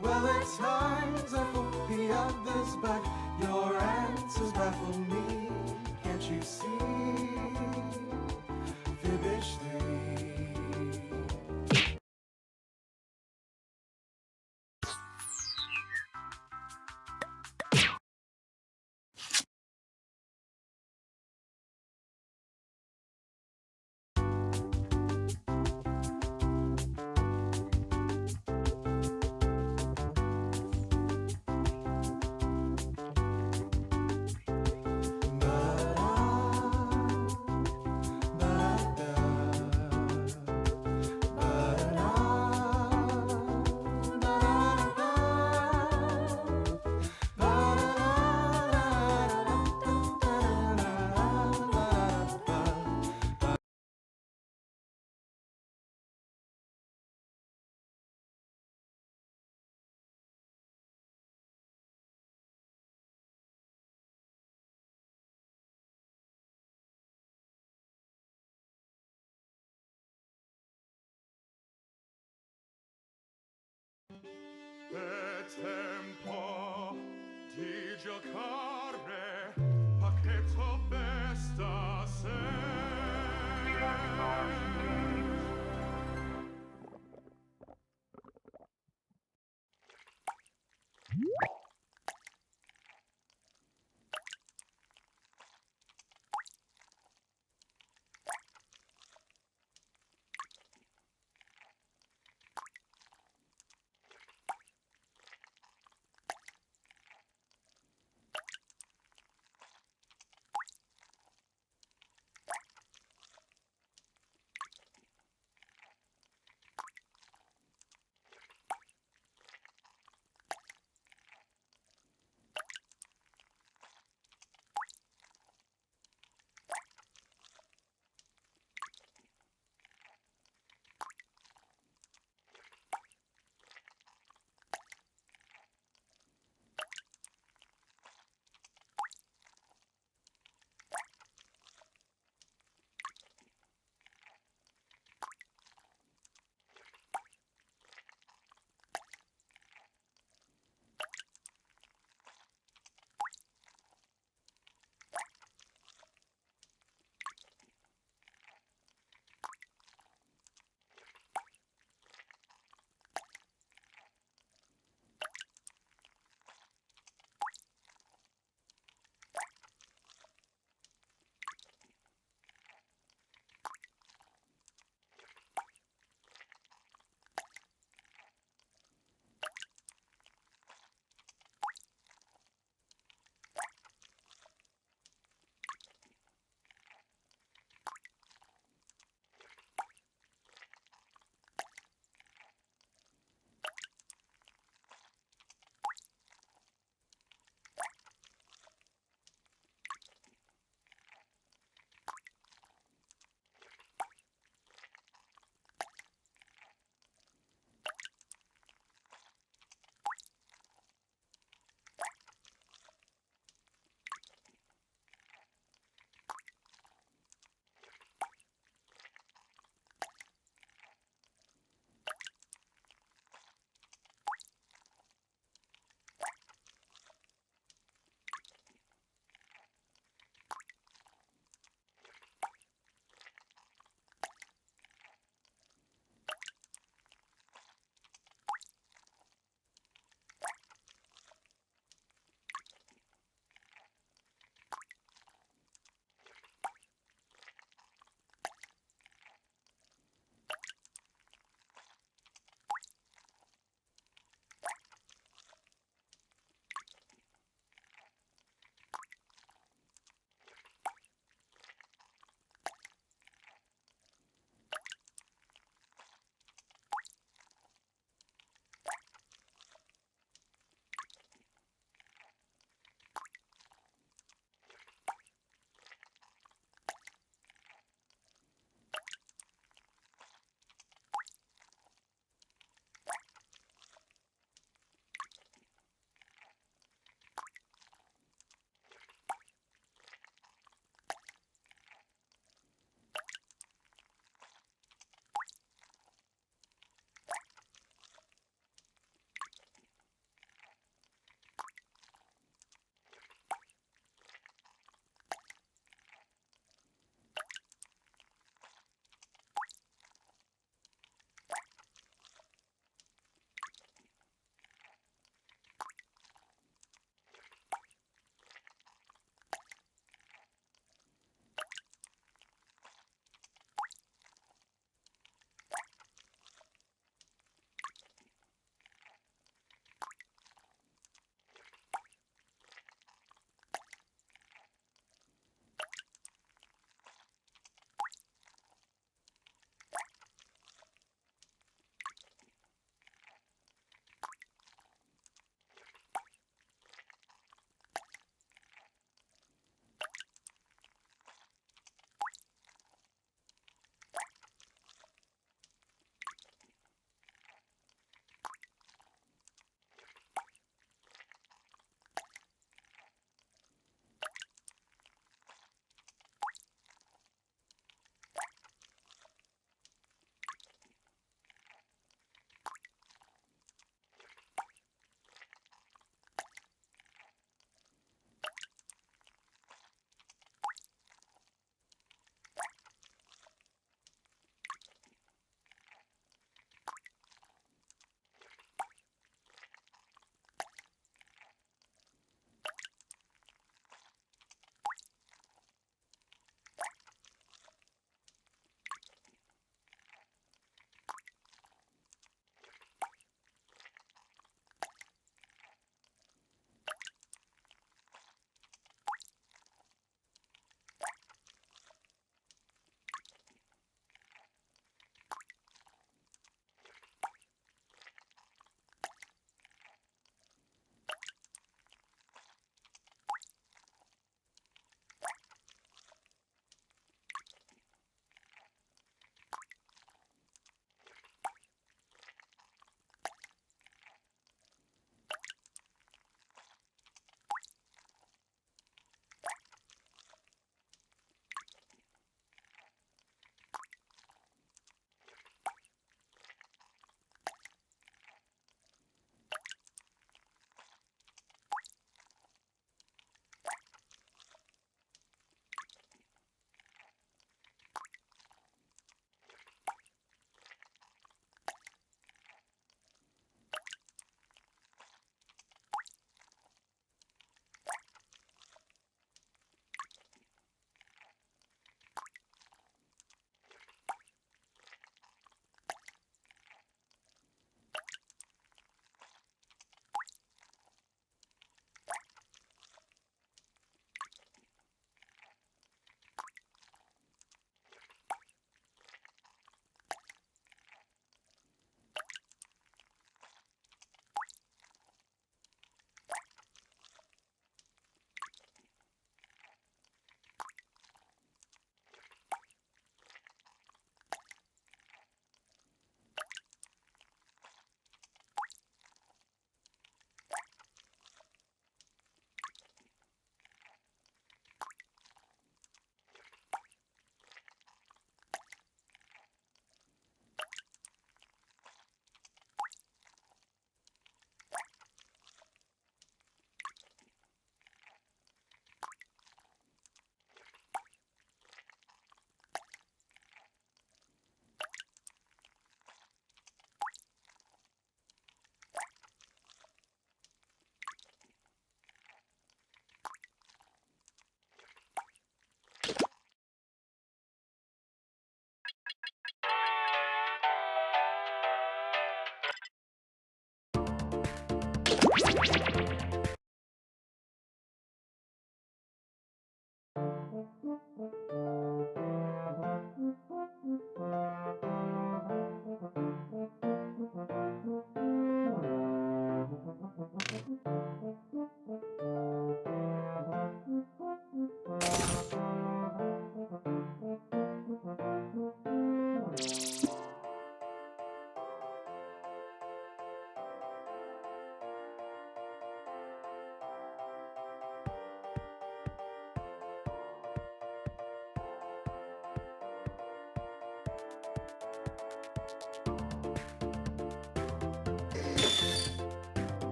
Well, at times I fool the others, but your answers baffle me. Can't you see? Fibbage 3. È tempo di giocare, pacchetto festa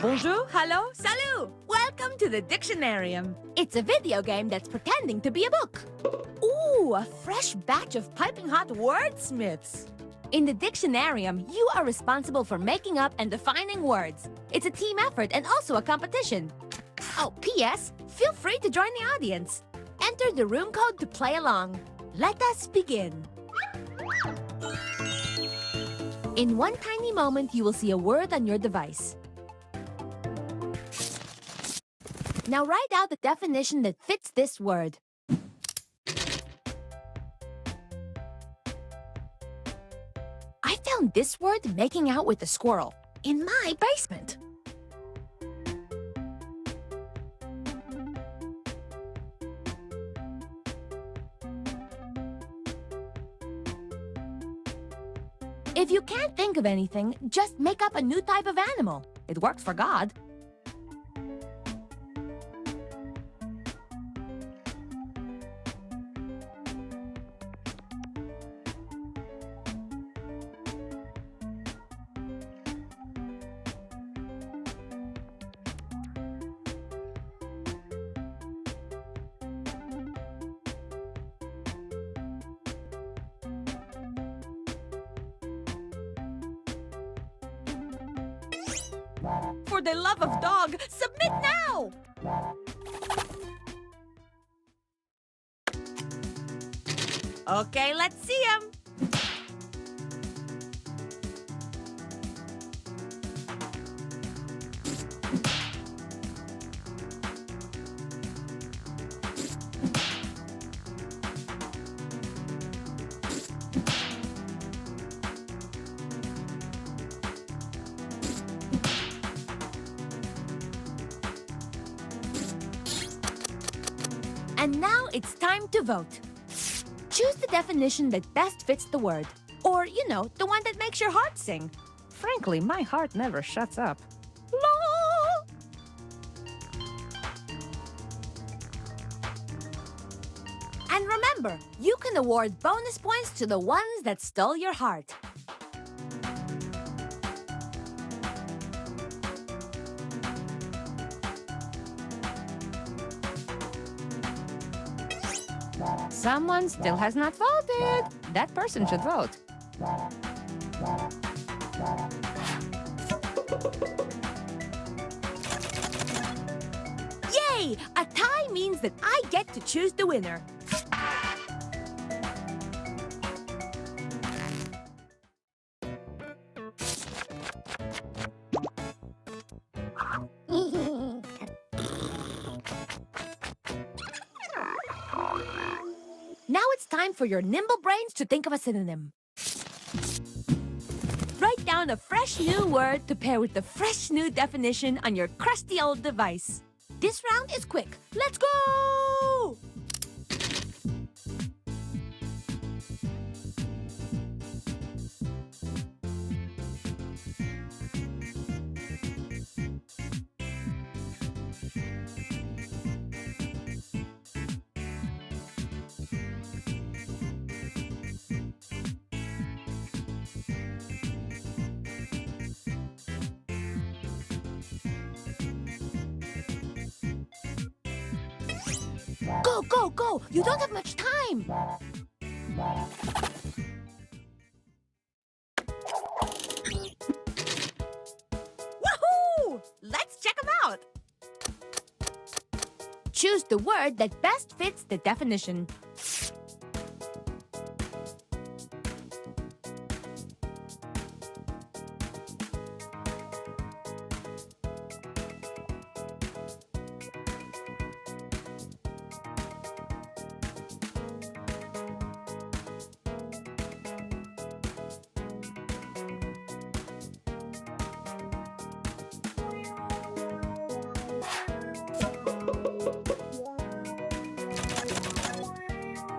Bonjour, hello, salut! Welcome to the Dictionarium. It's a video game that's pretending to be a book. Ooh, a fresh batch of piping hot wordsmiths. In the Dictionarium, you are responsible for making up and defining words. It's a team effort and also a competition. Oh, P.S. Feel free to join the audience. Enter the room code to play along. Let us begin. In one tiny moment, you will see a word on your device. Now write out the definition that fits this word. I found this word making out with a squirrel in my basement. If you can't think of anything, just make up a new type of animal. It worked for God. For the love of dog, submit now! Okay, let's see him. And now it's time to vote. Choose the definition that best fits the word. Or, you know, the one that makes your heart sing. Frankly, my heart never shuts up. And remember, you can award bonus points to the ones that stole your heart. Someone still has not voted. That person should vote. Yay! A tie means that I get to choose the winner. Now it's time for your nimble brains to think of a synonym. Write down a fresh new word to pair with the fresh new definition on your crusty old device. This round is quick. Let's go! Go, go, go! You don't have much time! Woohoo! Let's check them out! Choose the word that best fits the definition.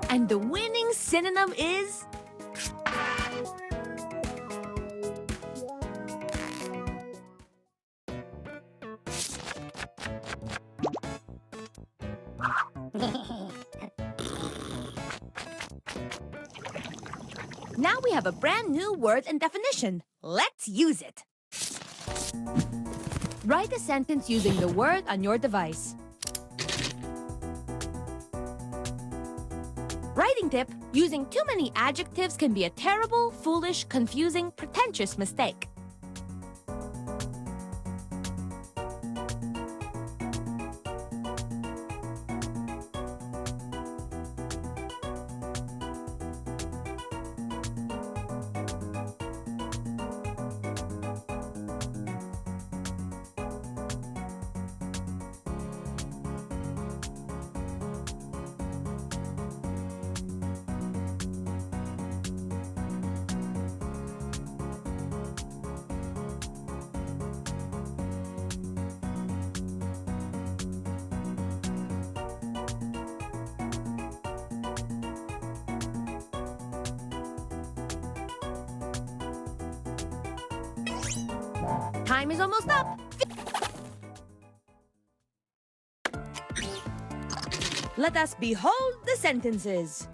And the winning synonym is... Now we have a brand new word and definition. Let's use it. Write a sentence using the word on your device. Writing tip: using too many adjectives can be a terrible, foolish, confusing, pretentious mistake. Time is almost up. Let us behold the sentences.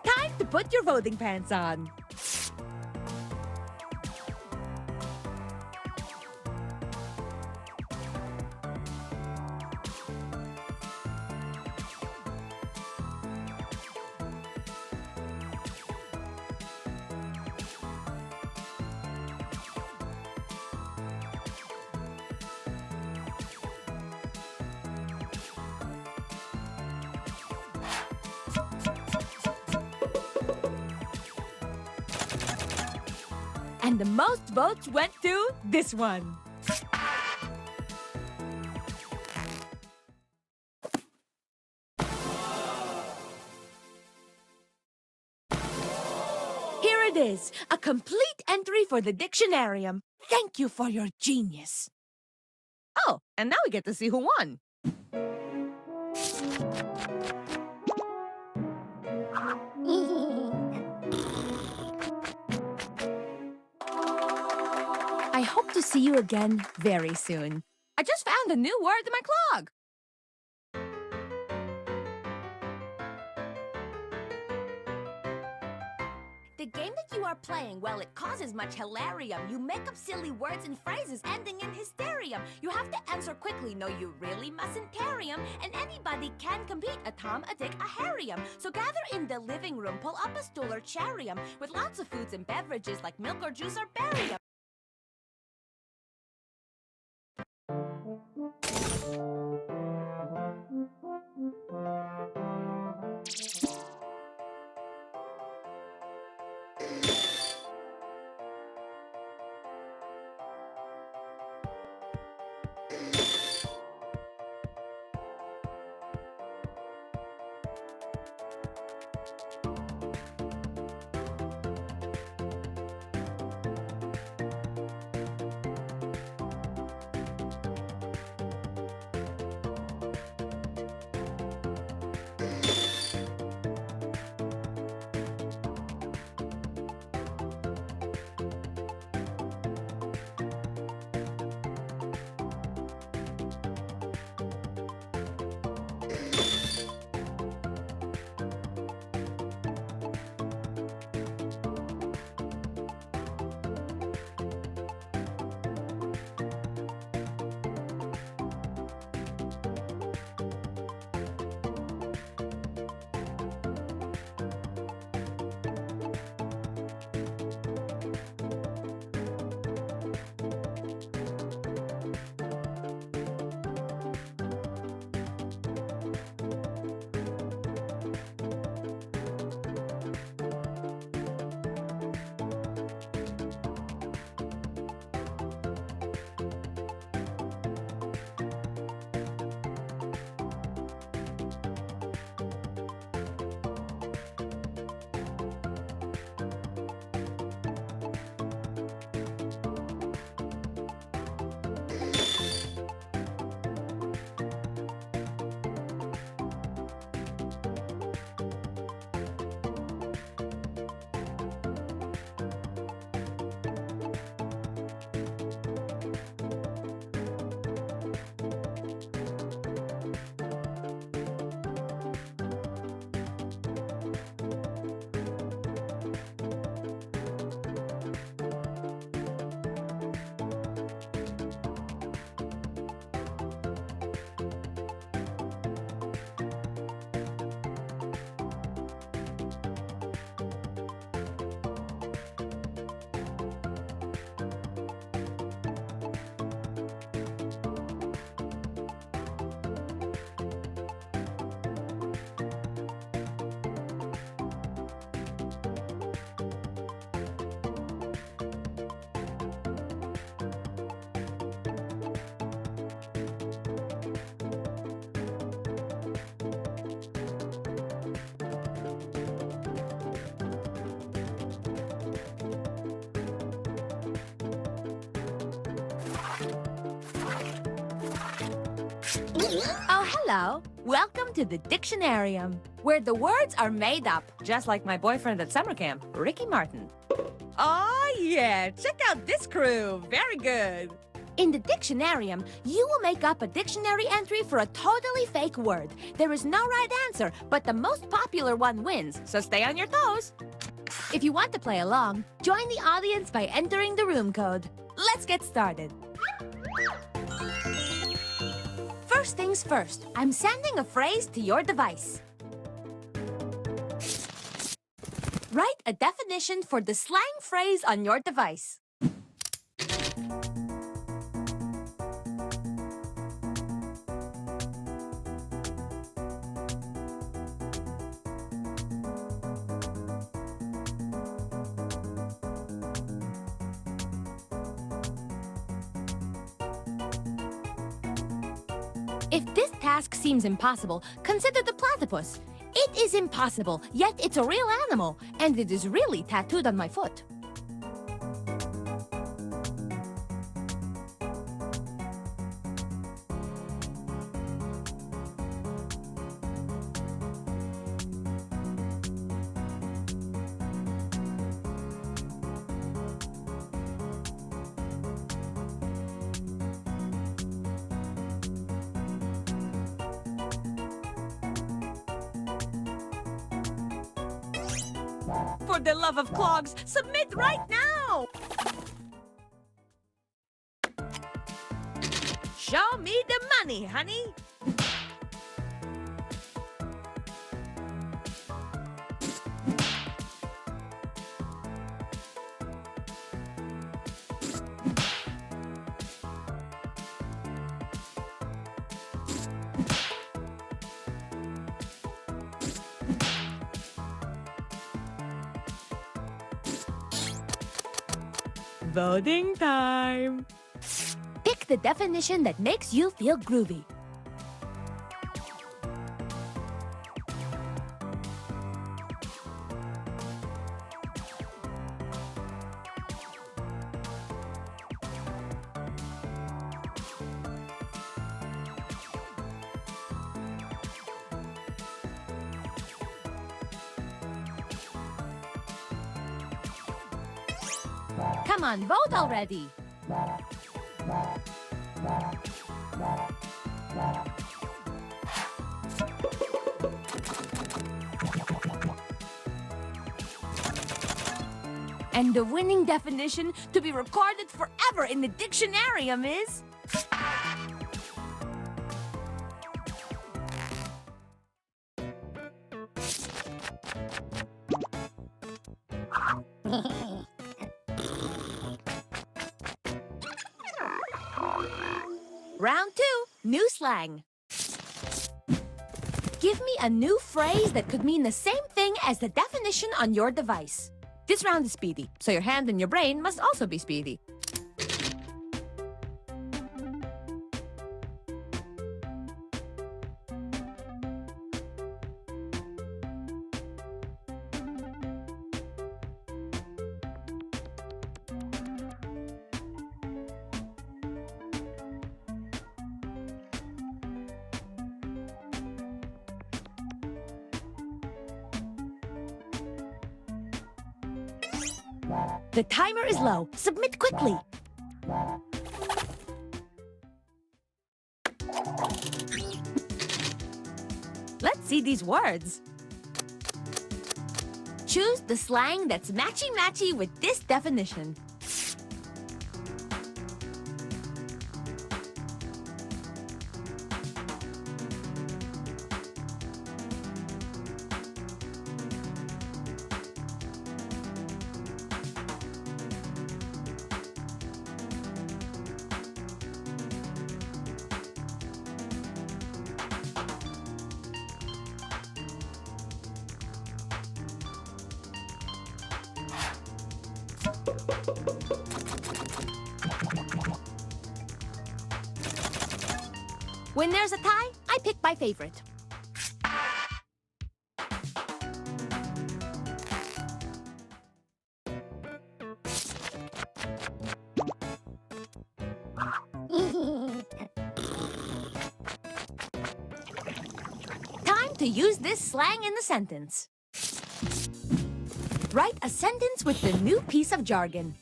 Time to put your voting pants on. And the most votes went to this one. Here it is, a complete entry for the Dictionarium. Thank you for your genius. Oh, and now we get to see who won. I hope to see you again very soon. I just found a new word in my clog. The game that you are playing, well, it causes much hilarium. You make up silly words and phrases ending in hysterium. You have to answer quickly, no, you really mustn't tarry-em. And anybody can compete, a Tom, a Dick, a Harry-em. So gather in the living room, pull up a stool or chair-em, with lots of foods and beverages like milk or juice or berry-em. Oh, hello. Welcome to the Dictionarium, where the words are made up. Just like my boyfriend at summer camp, Ricky Martin. Oh, yeah. Check out this crew. Very good. In the Dictionarium, you will make up a dictionary entry for a totally fake word. There is no right answer, but the most popular one wins, so stay on your toes. If you want to play along, join the audience by entering the room code. Let's get started. First things first, I'm sending a phrase to your device. Write a definition for the slang phrase on your device. If this task seems impossible, consider the platypus. It is impossible, yet it's a real animal, and it is really tattooed on my foot. For the love of clogs, submit right now! Show me the money, honey. Voting time. Pick the definition that makes you feel groovy. Come on, vote already! And the winning definition to be recorded forever in the Dictionarium is... Round 2, new slang. Give me a new phrase that could mean the same thing as the definition on your device. This round is speedy, so your hand and your brain must also be speedy. The timer is low. Submit quickly. Let's see these words. Choose the slang that's matchy-matchy with this definition. When there's a tie, I pick my favorite. to use this slang in the sentence. Write a sentence with the new piece of jargon.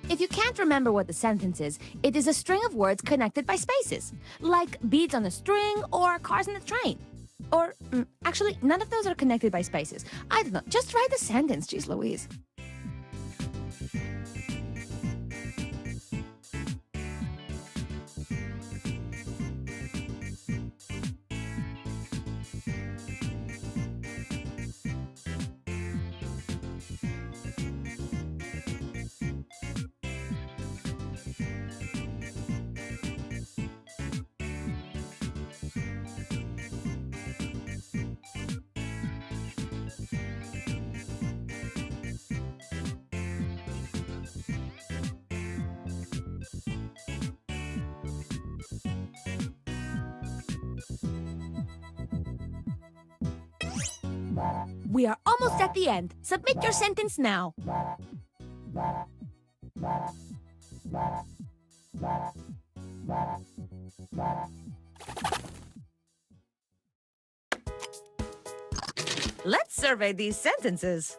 If you can't remember what the sentence is, it is a string of words connected by spaces, like beads on a string or cars in a train. Or, actually, none of those are connected by spaces. I don't know. Just write the sentence, geez Louise. We are almost at the end. Submit your sentence now. Let's survey these sentences.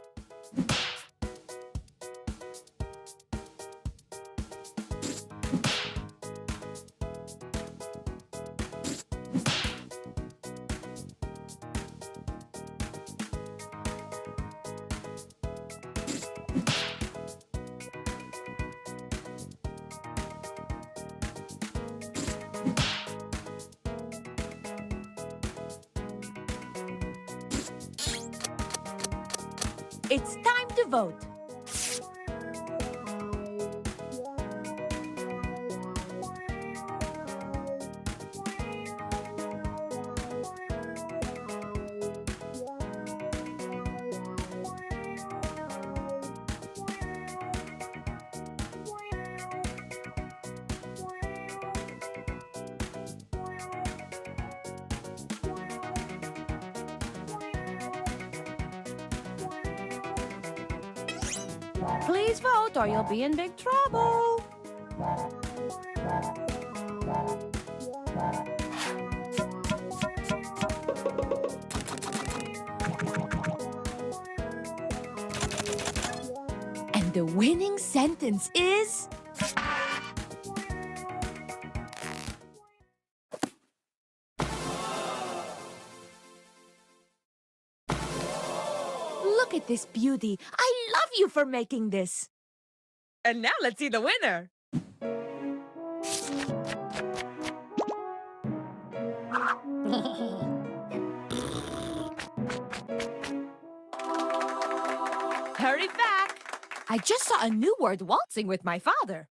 It's time to vote. Please vote or you'll be in big trouble. And the winning sentence is... Look at this beauty. I love you for making this. And now let's see the winner. Hurry back. I just saw a new word waltzing with my father.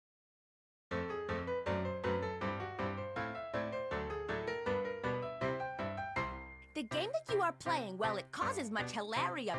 The game that you are playing, well, it causes much hilaria.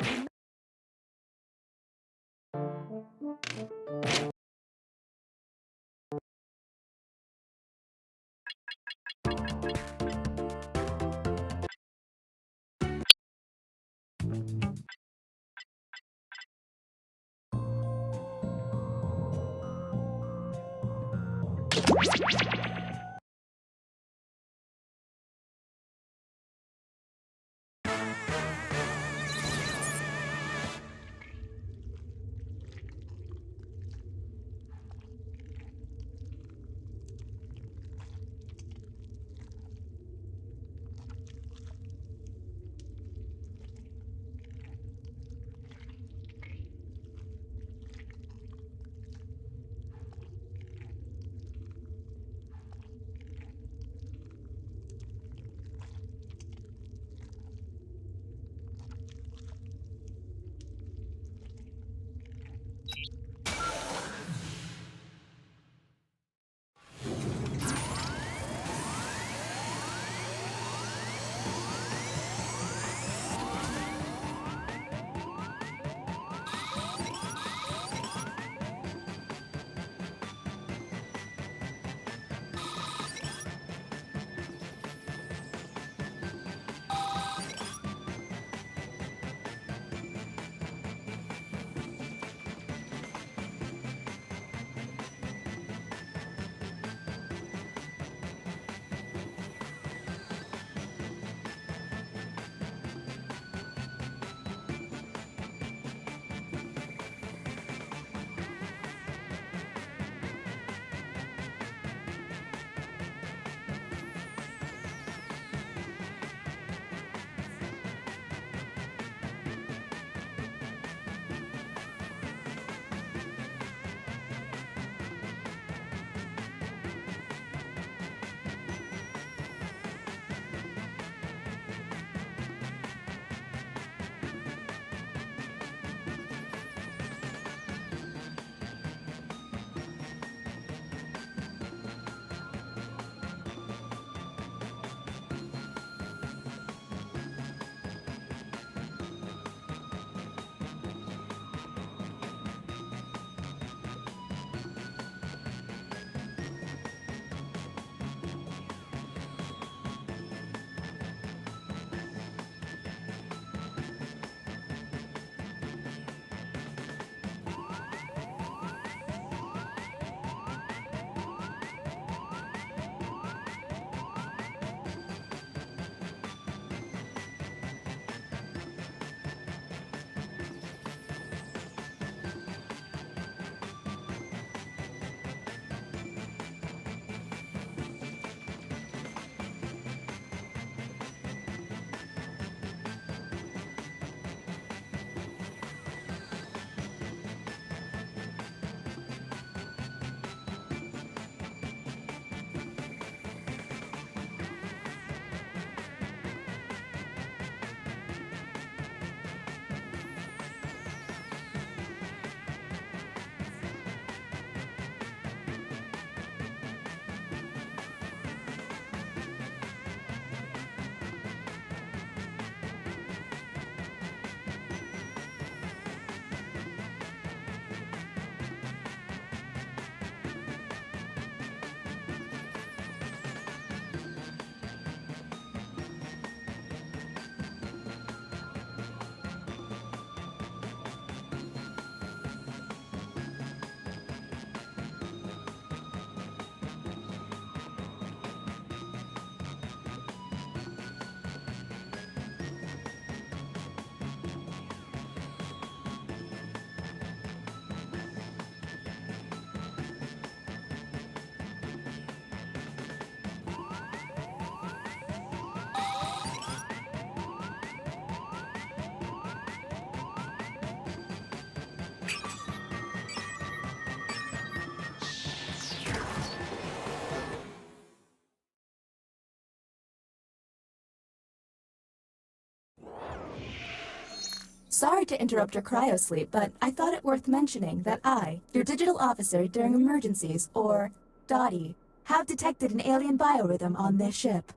Sorry to interrupt your cryosleep, but I thought it worth mentioning that I, your digital officer during emergencies, or Dottie, have detected an alien biorhythm on this ship.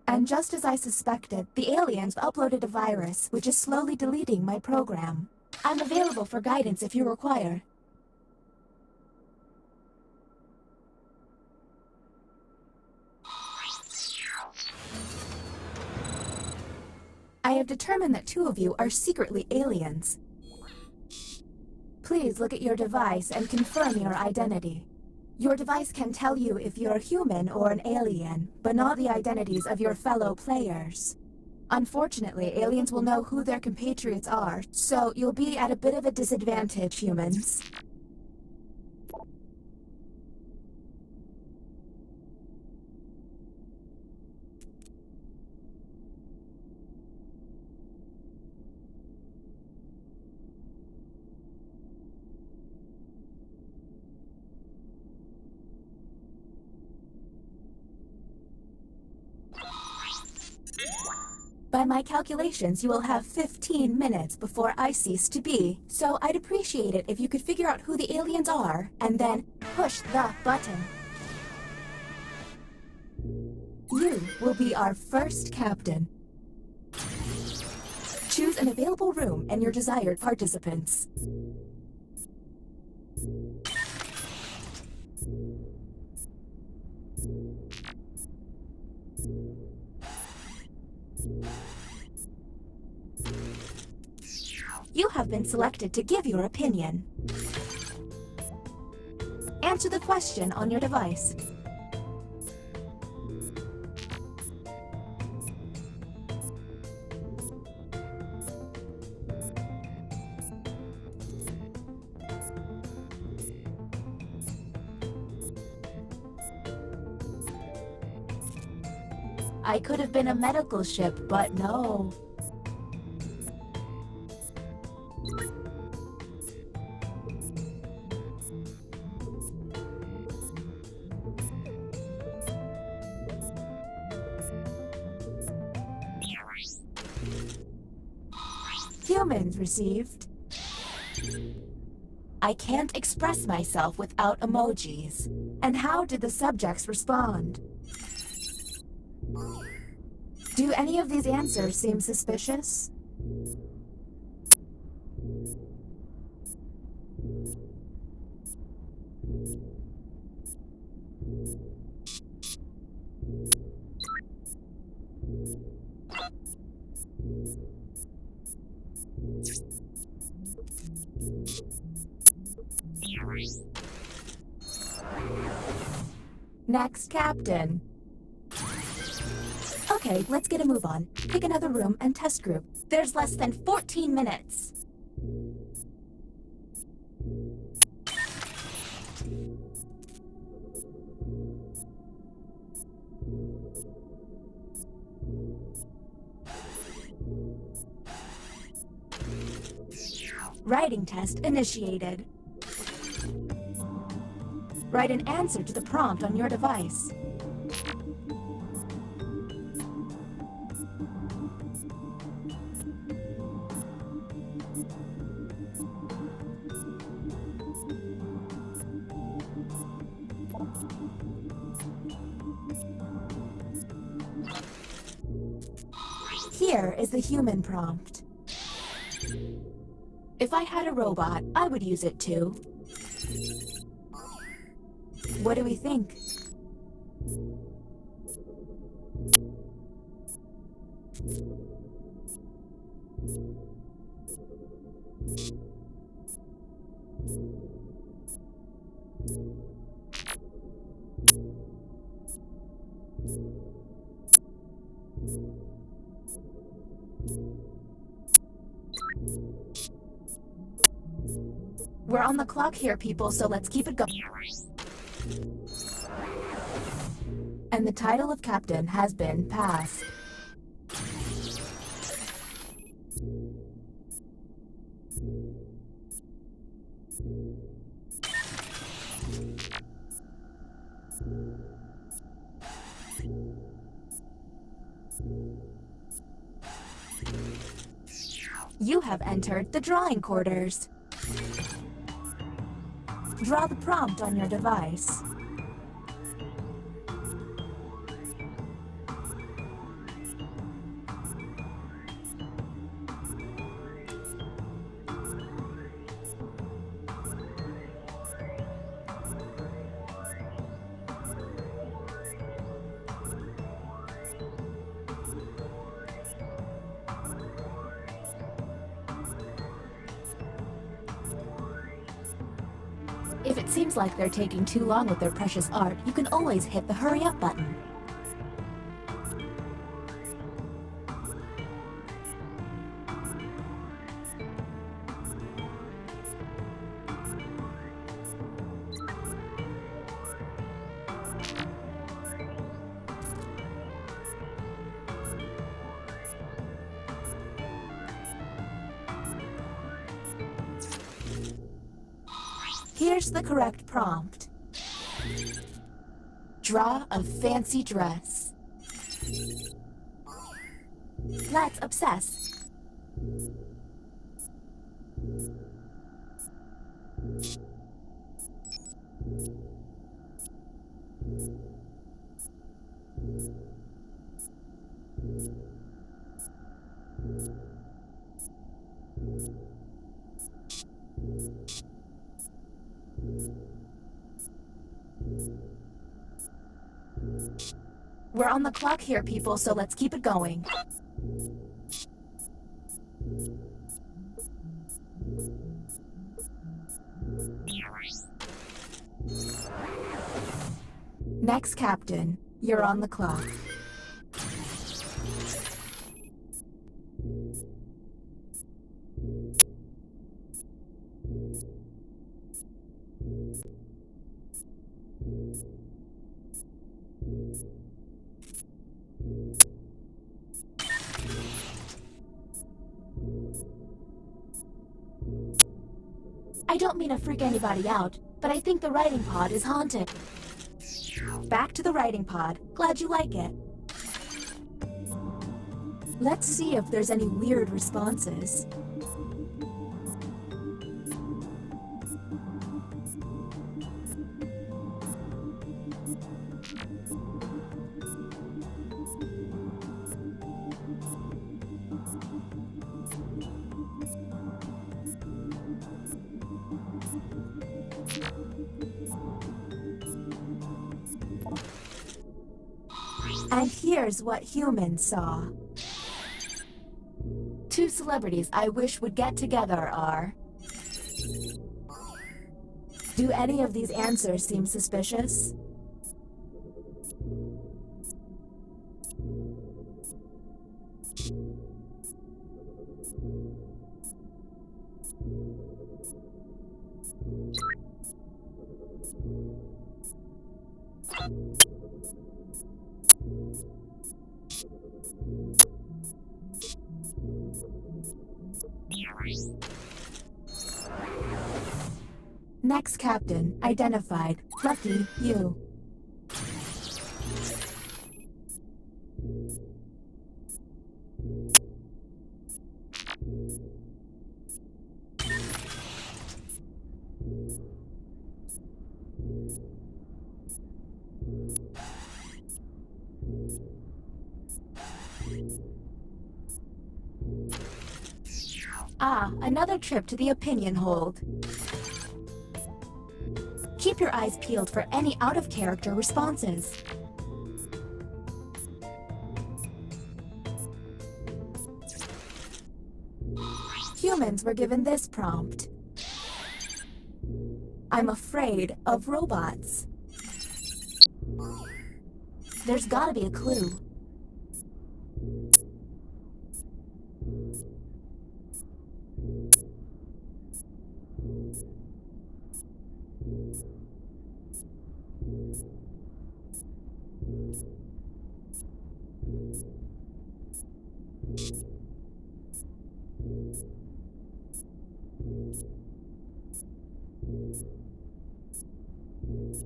And just as I suspected, the aliens uploaded a virus which is slowly deleting my program. I'm available for guidance if you require. I have determined that 2 of you are secretly aliens. Please look at your device and confirm your identity. Your device can tell you if you're human or an alien, but not the identities of your fellow players. Unfortunately, aliens will know who their compatriots are, so you'll be at a bit of a disadvantage, humans. By my calculations, you will have 15 minutes before I cease to be, so I'd appreciate it if you could figure out who the aliens are, and then push the button. You will be our first captain. Choose an available room and your desired participants. You have been selected to give your opinion. Answer the question on your device. I could have been a medical ship, but no. Humans received. I can't express myself without emojis. And how did the subjects respond? Do any of these answers seem suspicious? Next, Captain. Okay, let's get a move on. Pick another room and test group. There's less than 14 minutes. Writing test initiated. Write an answer to the prompt on your device. Here is the human prompt. If I had a robot, I would use it too. What do we think? We're on the clock here, people, so let's keep it going. And the title of captain has been passed. You have entered the drawing quarters. Draw the prompt on your device. If it seems like they're taking too long with their precious art, you can always hit the hurry up button. Here's the correct prompt. Draw a fancy dress. Let's obsess. We're on the clock here, people, so let's keep it going. Next, Captain, you're on the clock. I don't mean to freak anybody out, but I think the writing pod is haunted. Back to the writing pod. Glad you like it. Let's see if there's any weird responses. And here's what humans saw. Two celebrities I wish would get together are... Do any of these answers seem suspicious? Next captain, identified. Lucky you. Ah, another trip to the opinion hold. Keep your eyes peeled for any out-of-character responses. Humans were given this prompt. I'm afraid of robots. There's gotta be a clue.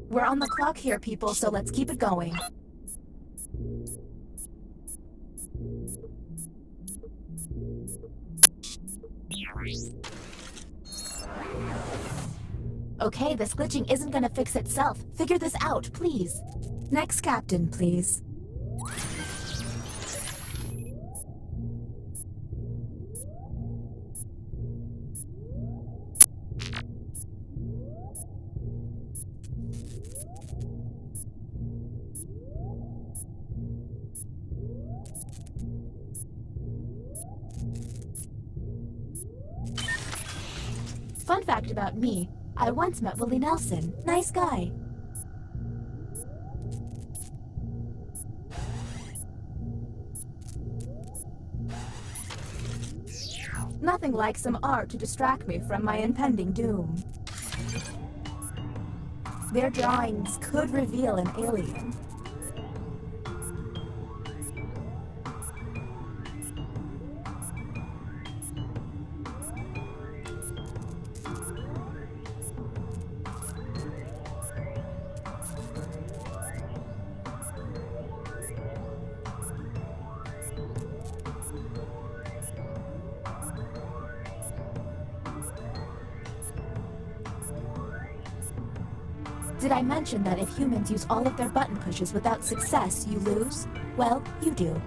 We're on the clock here, people, so let's keep it going. Okay, this glitching isn't gonna fix itself. Figure this out, please. Next captain, please. Fun fact about me, I once met Willie Nelson. Nice guy. Nothing like some art to distract me from my impending doom. Their drawings could reveal an alien. Did I mention that if humans use all of their button pushes without success, you lose? Well, you do.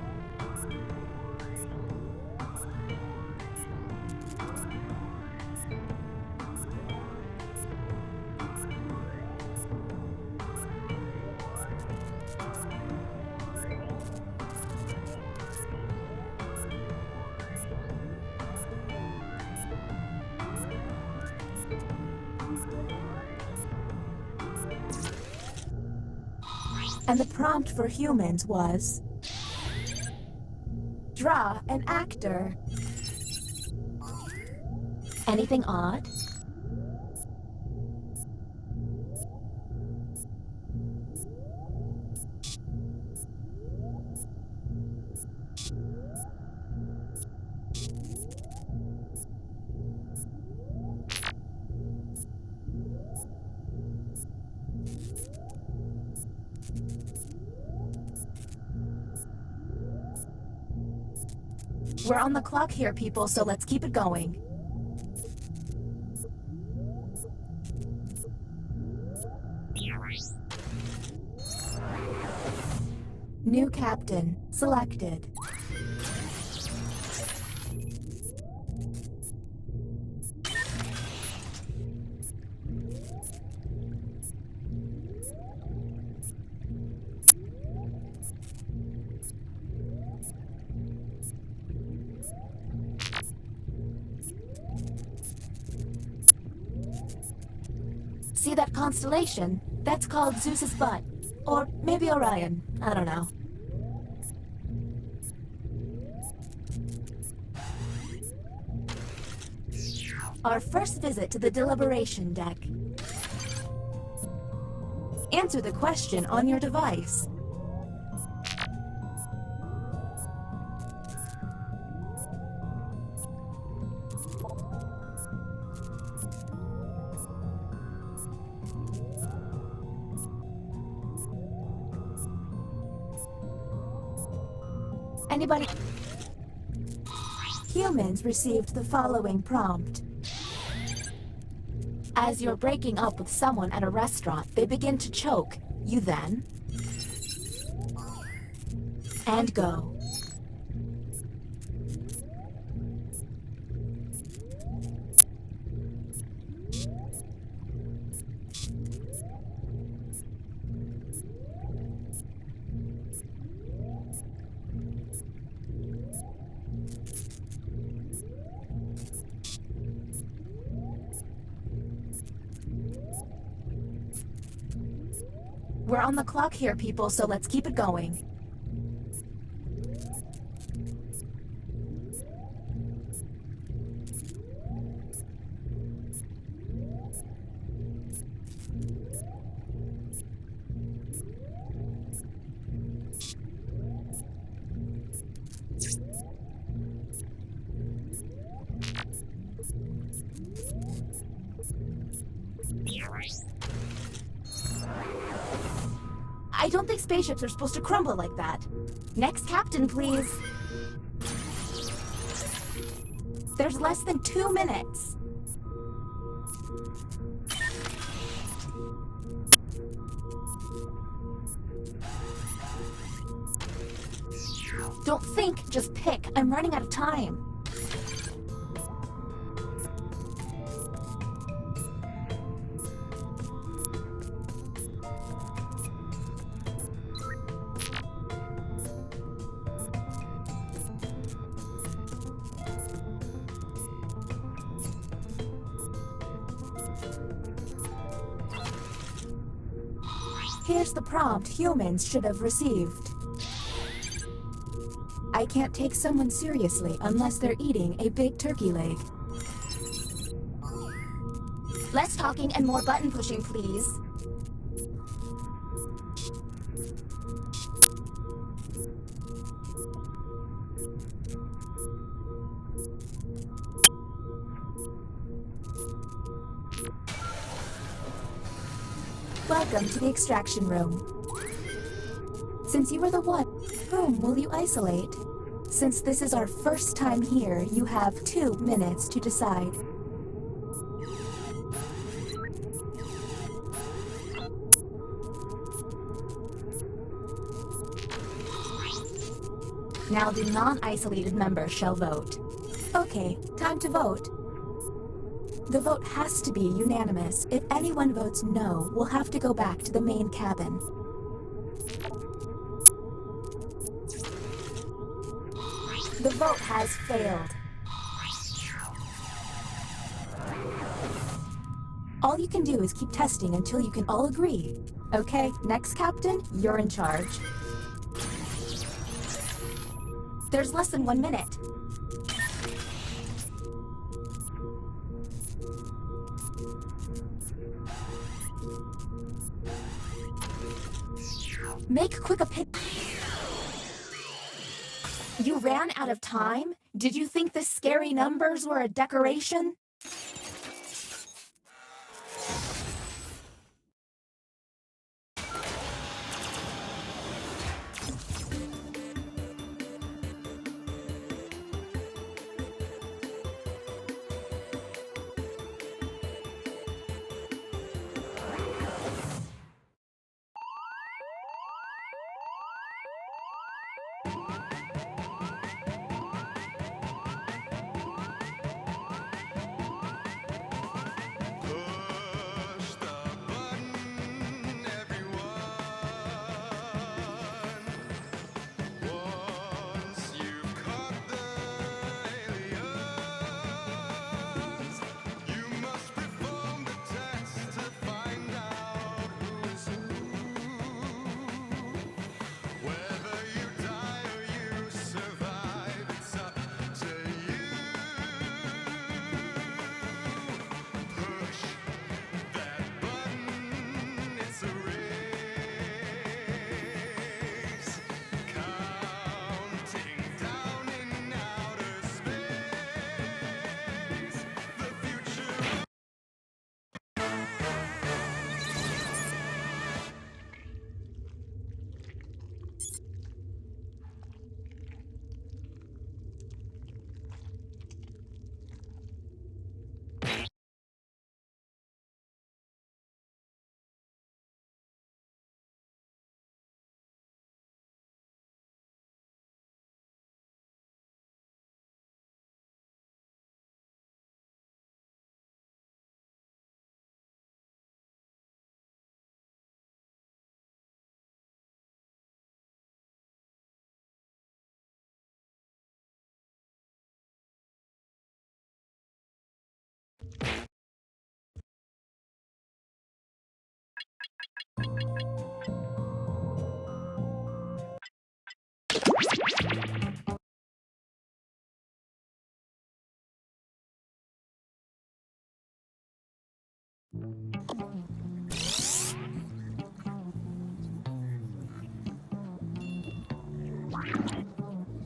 And the prompt for humans was... draw an actor. Anything odd? We're on the clock here, people, so let's keep it going. New captain selected. See that constellation? That's called Zeus's butt. Or maybe Orion. I don't know. Our first visit to the deliberation deck. Answer the question on your device. Anybody? Humans received the following prompt. As you're breaking up with someone at a restaurant, they begin to choke. You then... and go. We're on the clock here, people, so let's keep it going. I don't think spaceships are supposed to crumble like that. Next captain, please. There's less than 2 minutes. Don't think, just pick. I'm running out of time. Here's the prompt humans should have received. I can't take someone seriously unless they're eating a big turkey leg. Less talking and more button pushing, please. Welcome to the extraction room. Since you were the one, whom will you isolate? Since this is our first time here, you have 2 minutes to decide. Now the non-isolated member shall vote. Okay, time to vote. The vote has to be unanimous. If anyone votes no, we'll have to go back to the main cabin. The vote has failed. All you can do is keep testing until you can all agree. Okay, next captain, you're in charge. There's less than 1 minute. Make quick a pick. You ran out of time? Did you think the scary numbers were a decoration?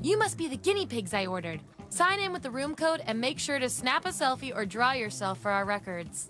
You must be the guinea pigs I ordered. Sign in with the room code and make sure to snap a selfie or draw yourself for our records.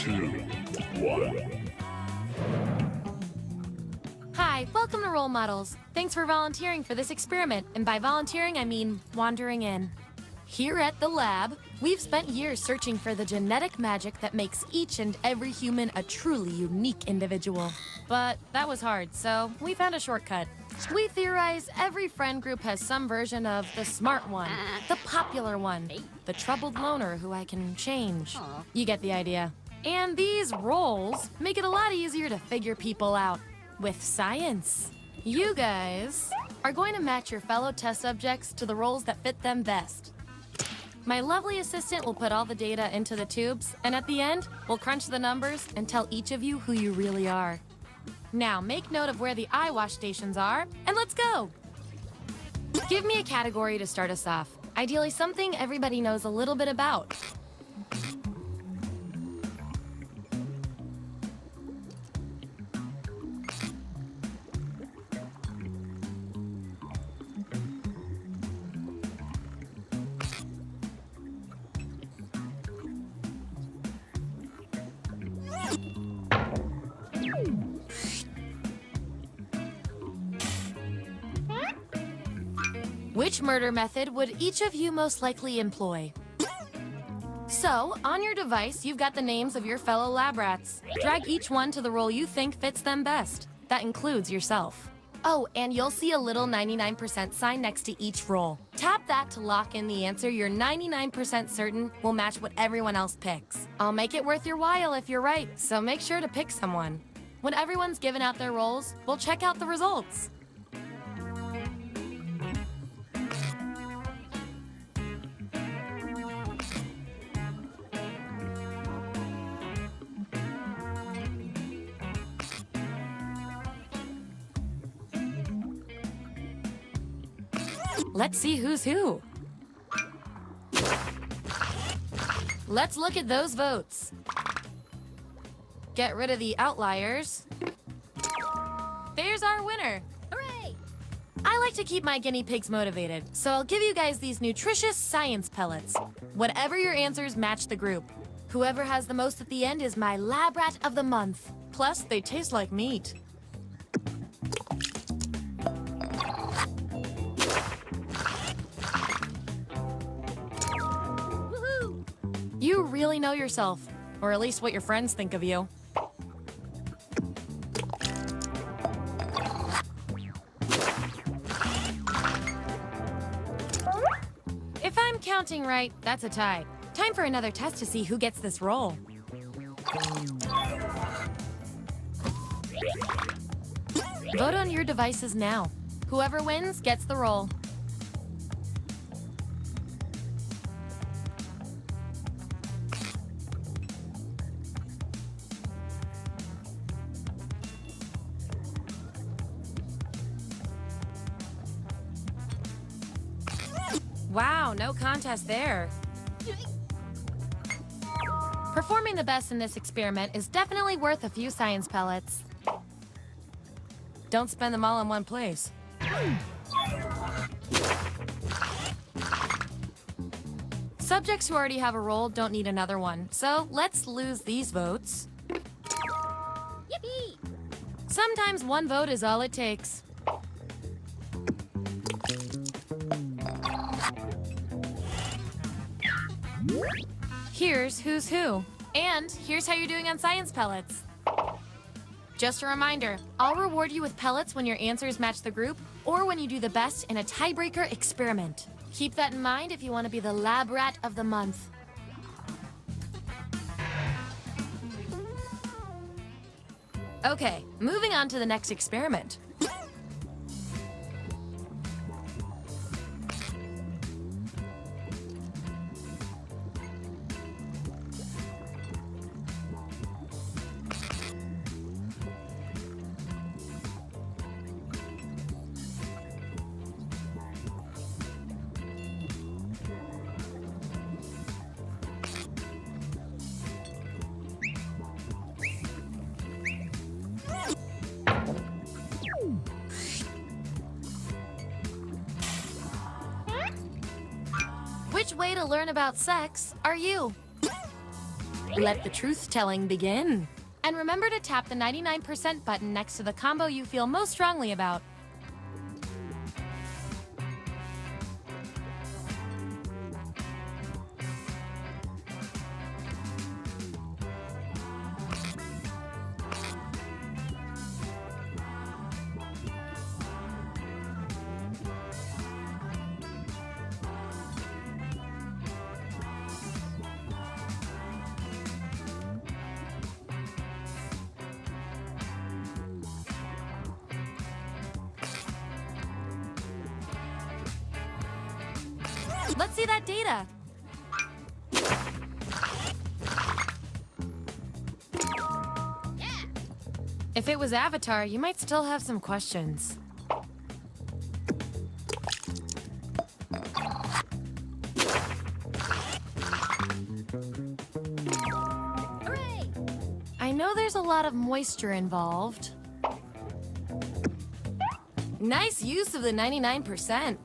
2, 1. Hi, welcome to Role Models. Thanks for volunteering for this experiment, and by volunteering, I mean wandering in. Here at the lab, we've spent years searching for the genetic magic that makes each and every human a truly unique individual. But that was hard, so we found a shortcut. We theorize every friend group has some version of the smart one, the popular one, the troubled loner who I can change. You get the idea. And these roles make it a lot easier to figure people out with science. You guys are going to match your fellow test subjects to the roles that fit them best. My lovely assistant will put all the data into the tubes, and at the end, we'll crunch the numbers and tell each of you who you really are. Now, make note of where the eye wash stations are, and let's go! Give me a category to start us off. Ideally, something everybody knows a little bit about. Which murder method would each of you most likely employ? So, on your device, you've got the names of your fellow lab rats. Drag each one to the role you think fits them best. That includes yourself. Oh, and you'll see a little 99% sign next to each role. Tap that to lock in the answer you're 99% certain will match what everyone else picks. I'll make it worth your while if you're right, so make sure to pick someone. When everyone's given out their roles, we'll check out the results. Let's see who's who. Let's look at those votes. Get rid of the outliers. There's our winner. Hooray! I like to keep my guinea pigs motivated, so I'll give you guys these nutritious science pellets. Whatever your answers match the group. Whoever has the most at the end is my lab rat of the month. Plus, they taste like meat. You really know yourself, or at least what your friends think of you. If I'm counting right, that's a tie. Time for another test to see who gets this role. Vote on your devices now. Whoever wins gets the role. Wow, no contest there. Performing the best in this experiment is definitely worth a few science pellets. Don't spend them all in one place. Subjects who already have a role don't need another one, so let's lose these votes. Yippee! Sometimes one vote is all it takes. Here's who's who. And here's how you're doing on science pellets. Just a reminder, I'll reward you with pellets when your answers match the group or when you do the best in a tiebreaker experiment. Keep that in mind if you want to be the lab rat of the month. Okay, moving on to the next experiment. Which way to learn about sex are you? Let the truth-telling begin. And remember to tap the 99% button next to the combo you feel most strongly about. Let's see that data. If it was Avatar, you might still have some questions. Hooray! I know there's a lot of moisture involved. Nice use of the 99%.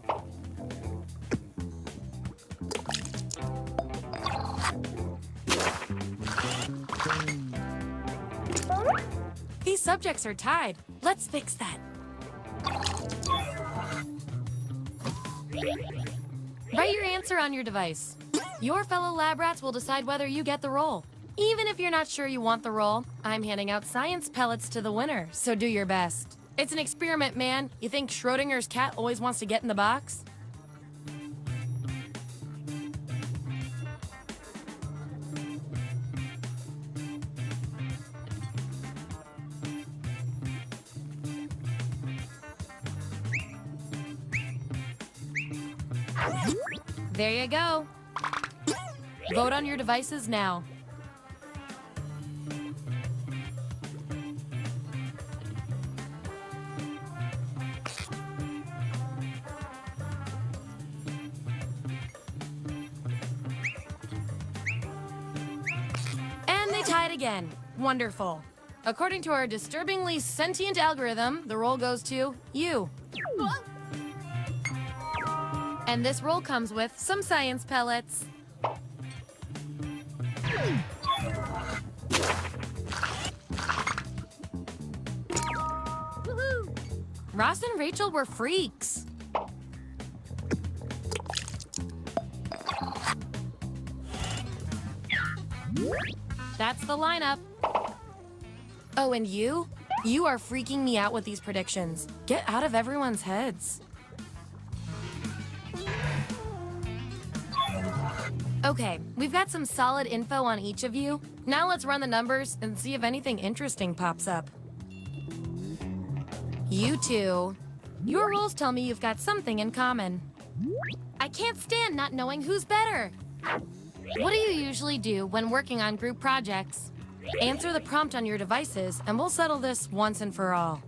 These subjects are tied. Let's fix that. Write your answer on your device. Your fellow lab rats will decide whether you get the role. Even if you're not sure you want the role, I'm handing out science pellets to the winner, so do your best. It's an experiment, man. You think Schrodinger's cat always wants to get in the box? There you go. Vote on your devices now. And they tied again. Wonderful. According to our disturbingly sentient algorithm, the roll goes to you. And this roll comes with some science pellets. Woohoo! Ross and Rachel were freaks. That's the lineup. Oh, and you? You are freaking me out with these predictions. Get out of everyone's heads. Okay, we've got some solid info on each of you. Now let's run the numbers and see if anything interesting pops up. You two. Your roles tell me you've got something in common. I can't stand not knowing who's better. What do you usually do when working on group projects? Answer the prompt on your devices and we'll settle this once and for all.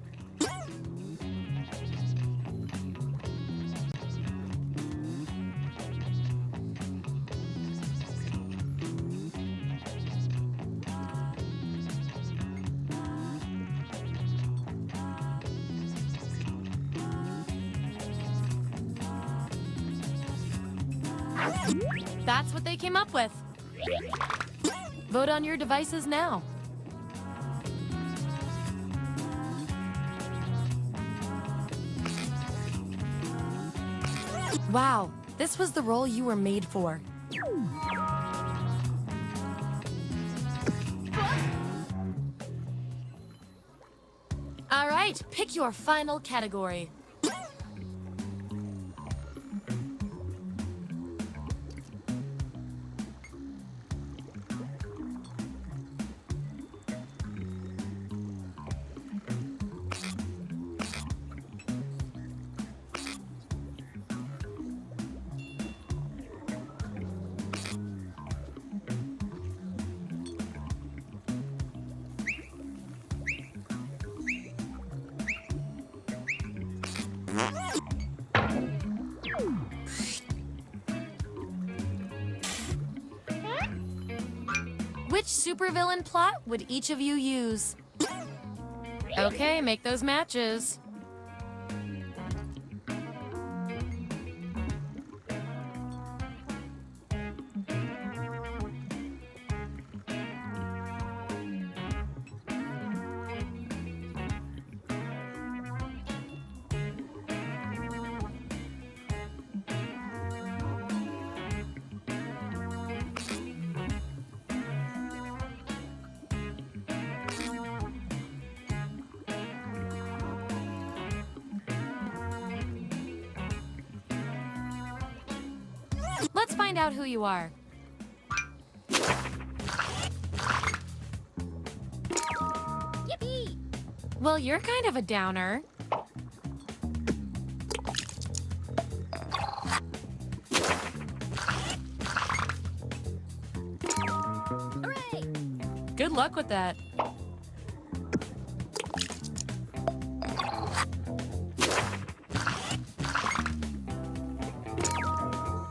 That's what they came up with. Vote on your devices now. Wow, this was the role you were made for. All right, pick your final category. Which supervillain plot would each of you use? Okay, make those matches. Let's find out who you are. Yippee! Well, you're kind of a downer. Hooray! Good luck with that.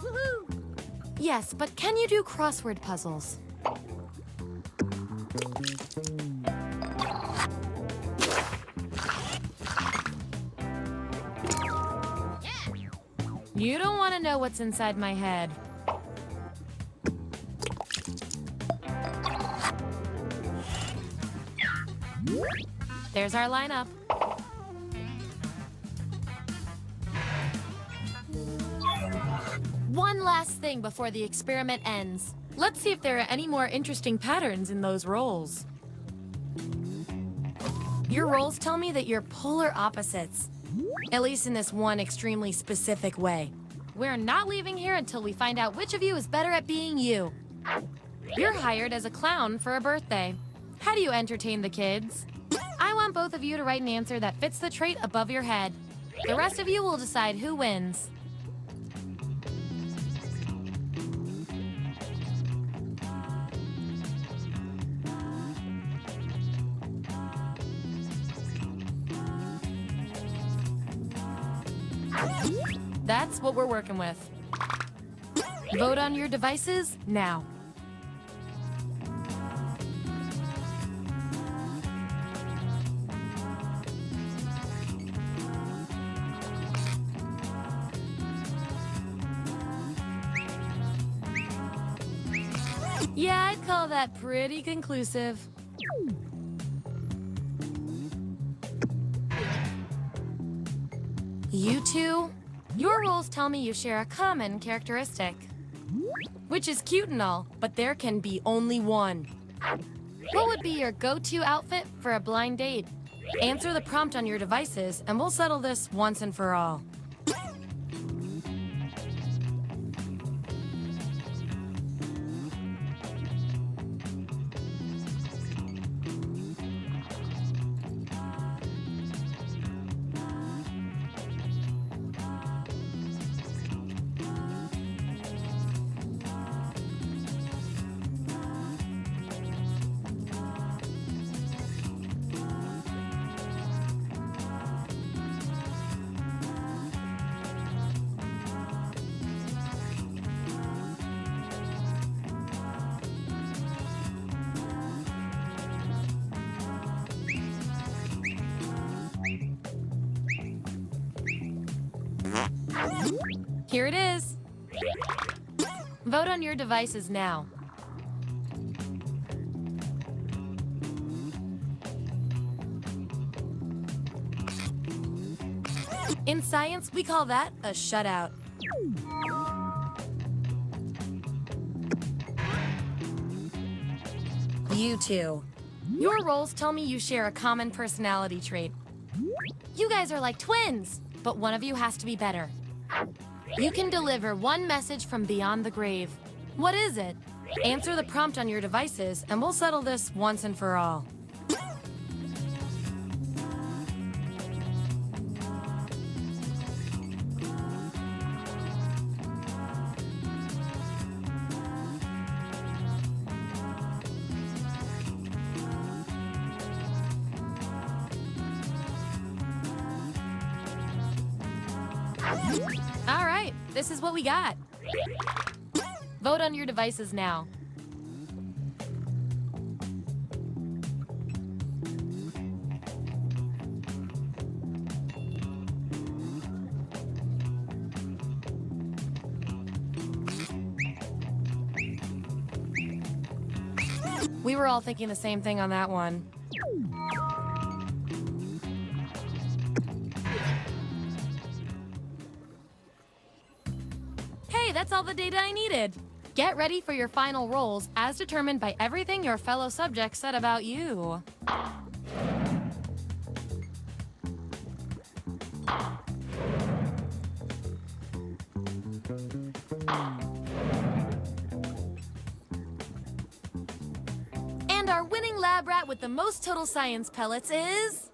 Woohoo! Yes, but can you do crossword puzzles? You don't want to know what's inside my head. There's our lineup. One last thing before the experiment ends. Let's see if there are any more interesting patterns in those rolls. Your rolls tell me that you're polar opposites. At least in this one extremely specific way. We're not leaving here until we find out which of you is better at being you. You're hired as a clown for a birthday. How do you entertain the kids? I want both of you to write an answer that fits the trait above your head. The rest of you will decide who wins. That's what we're working with. Vote on your devices now. Yeah, I'd call that pretty conclusive. You two, your roles tell me you share a common characteristic. Which is cute and all, but there can be only one. What would be your go-to outfit for a blind date? Answer the prompt on your devices, and we'll settle this once and for all. Here it is. Vote on your devices now. In science, we call that a shutout. You two. Your roles tell me you share a common personality trait. You guys are like twins, but one of you has to be better. You can deliver one message from beyond the grave. What is it? Answer the prompt on your devices, and we'll settle this once and for all. All right, this is what we got. Vote on your devices now. We were all thinking the same thing on that one. Hey, that's all the data I needed. Get ready for your final rolls as determined by everything your fellow subjects said about you. lab rat with the most total science pellets is...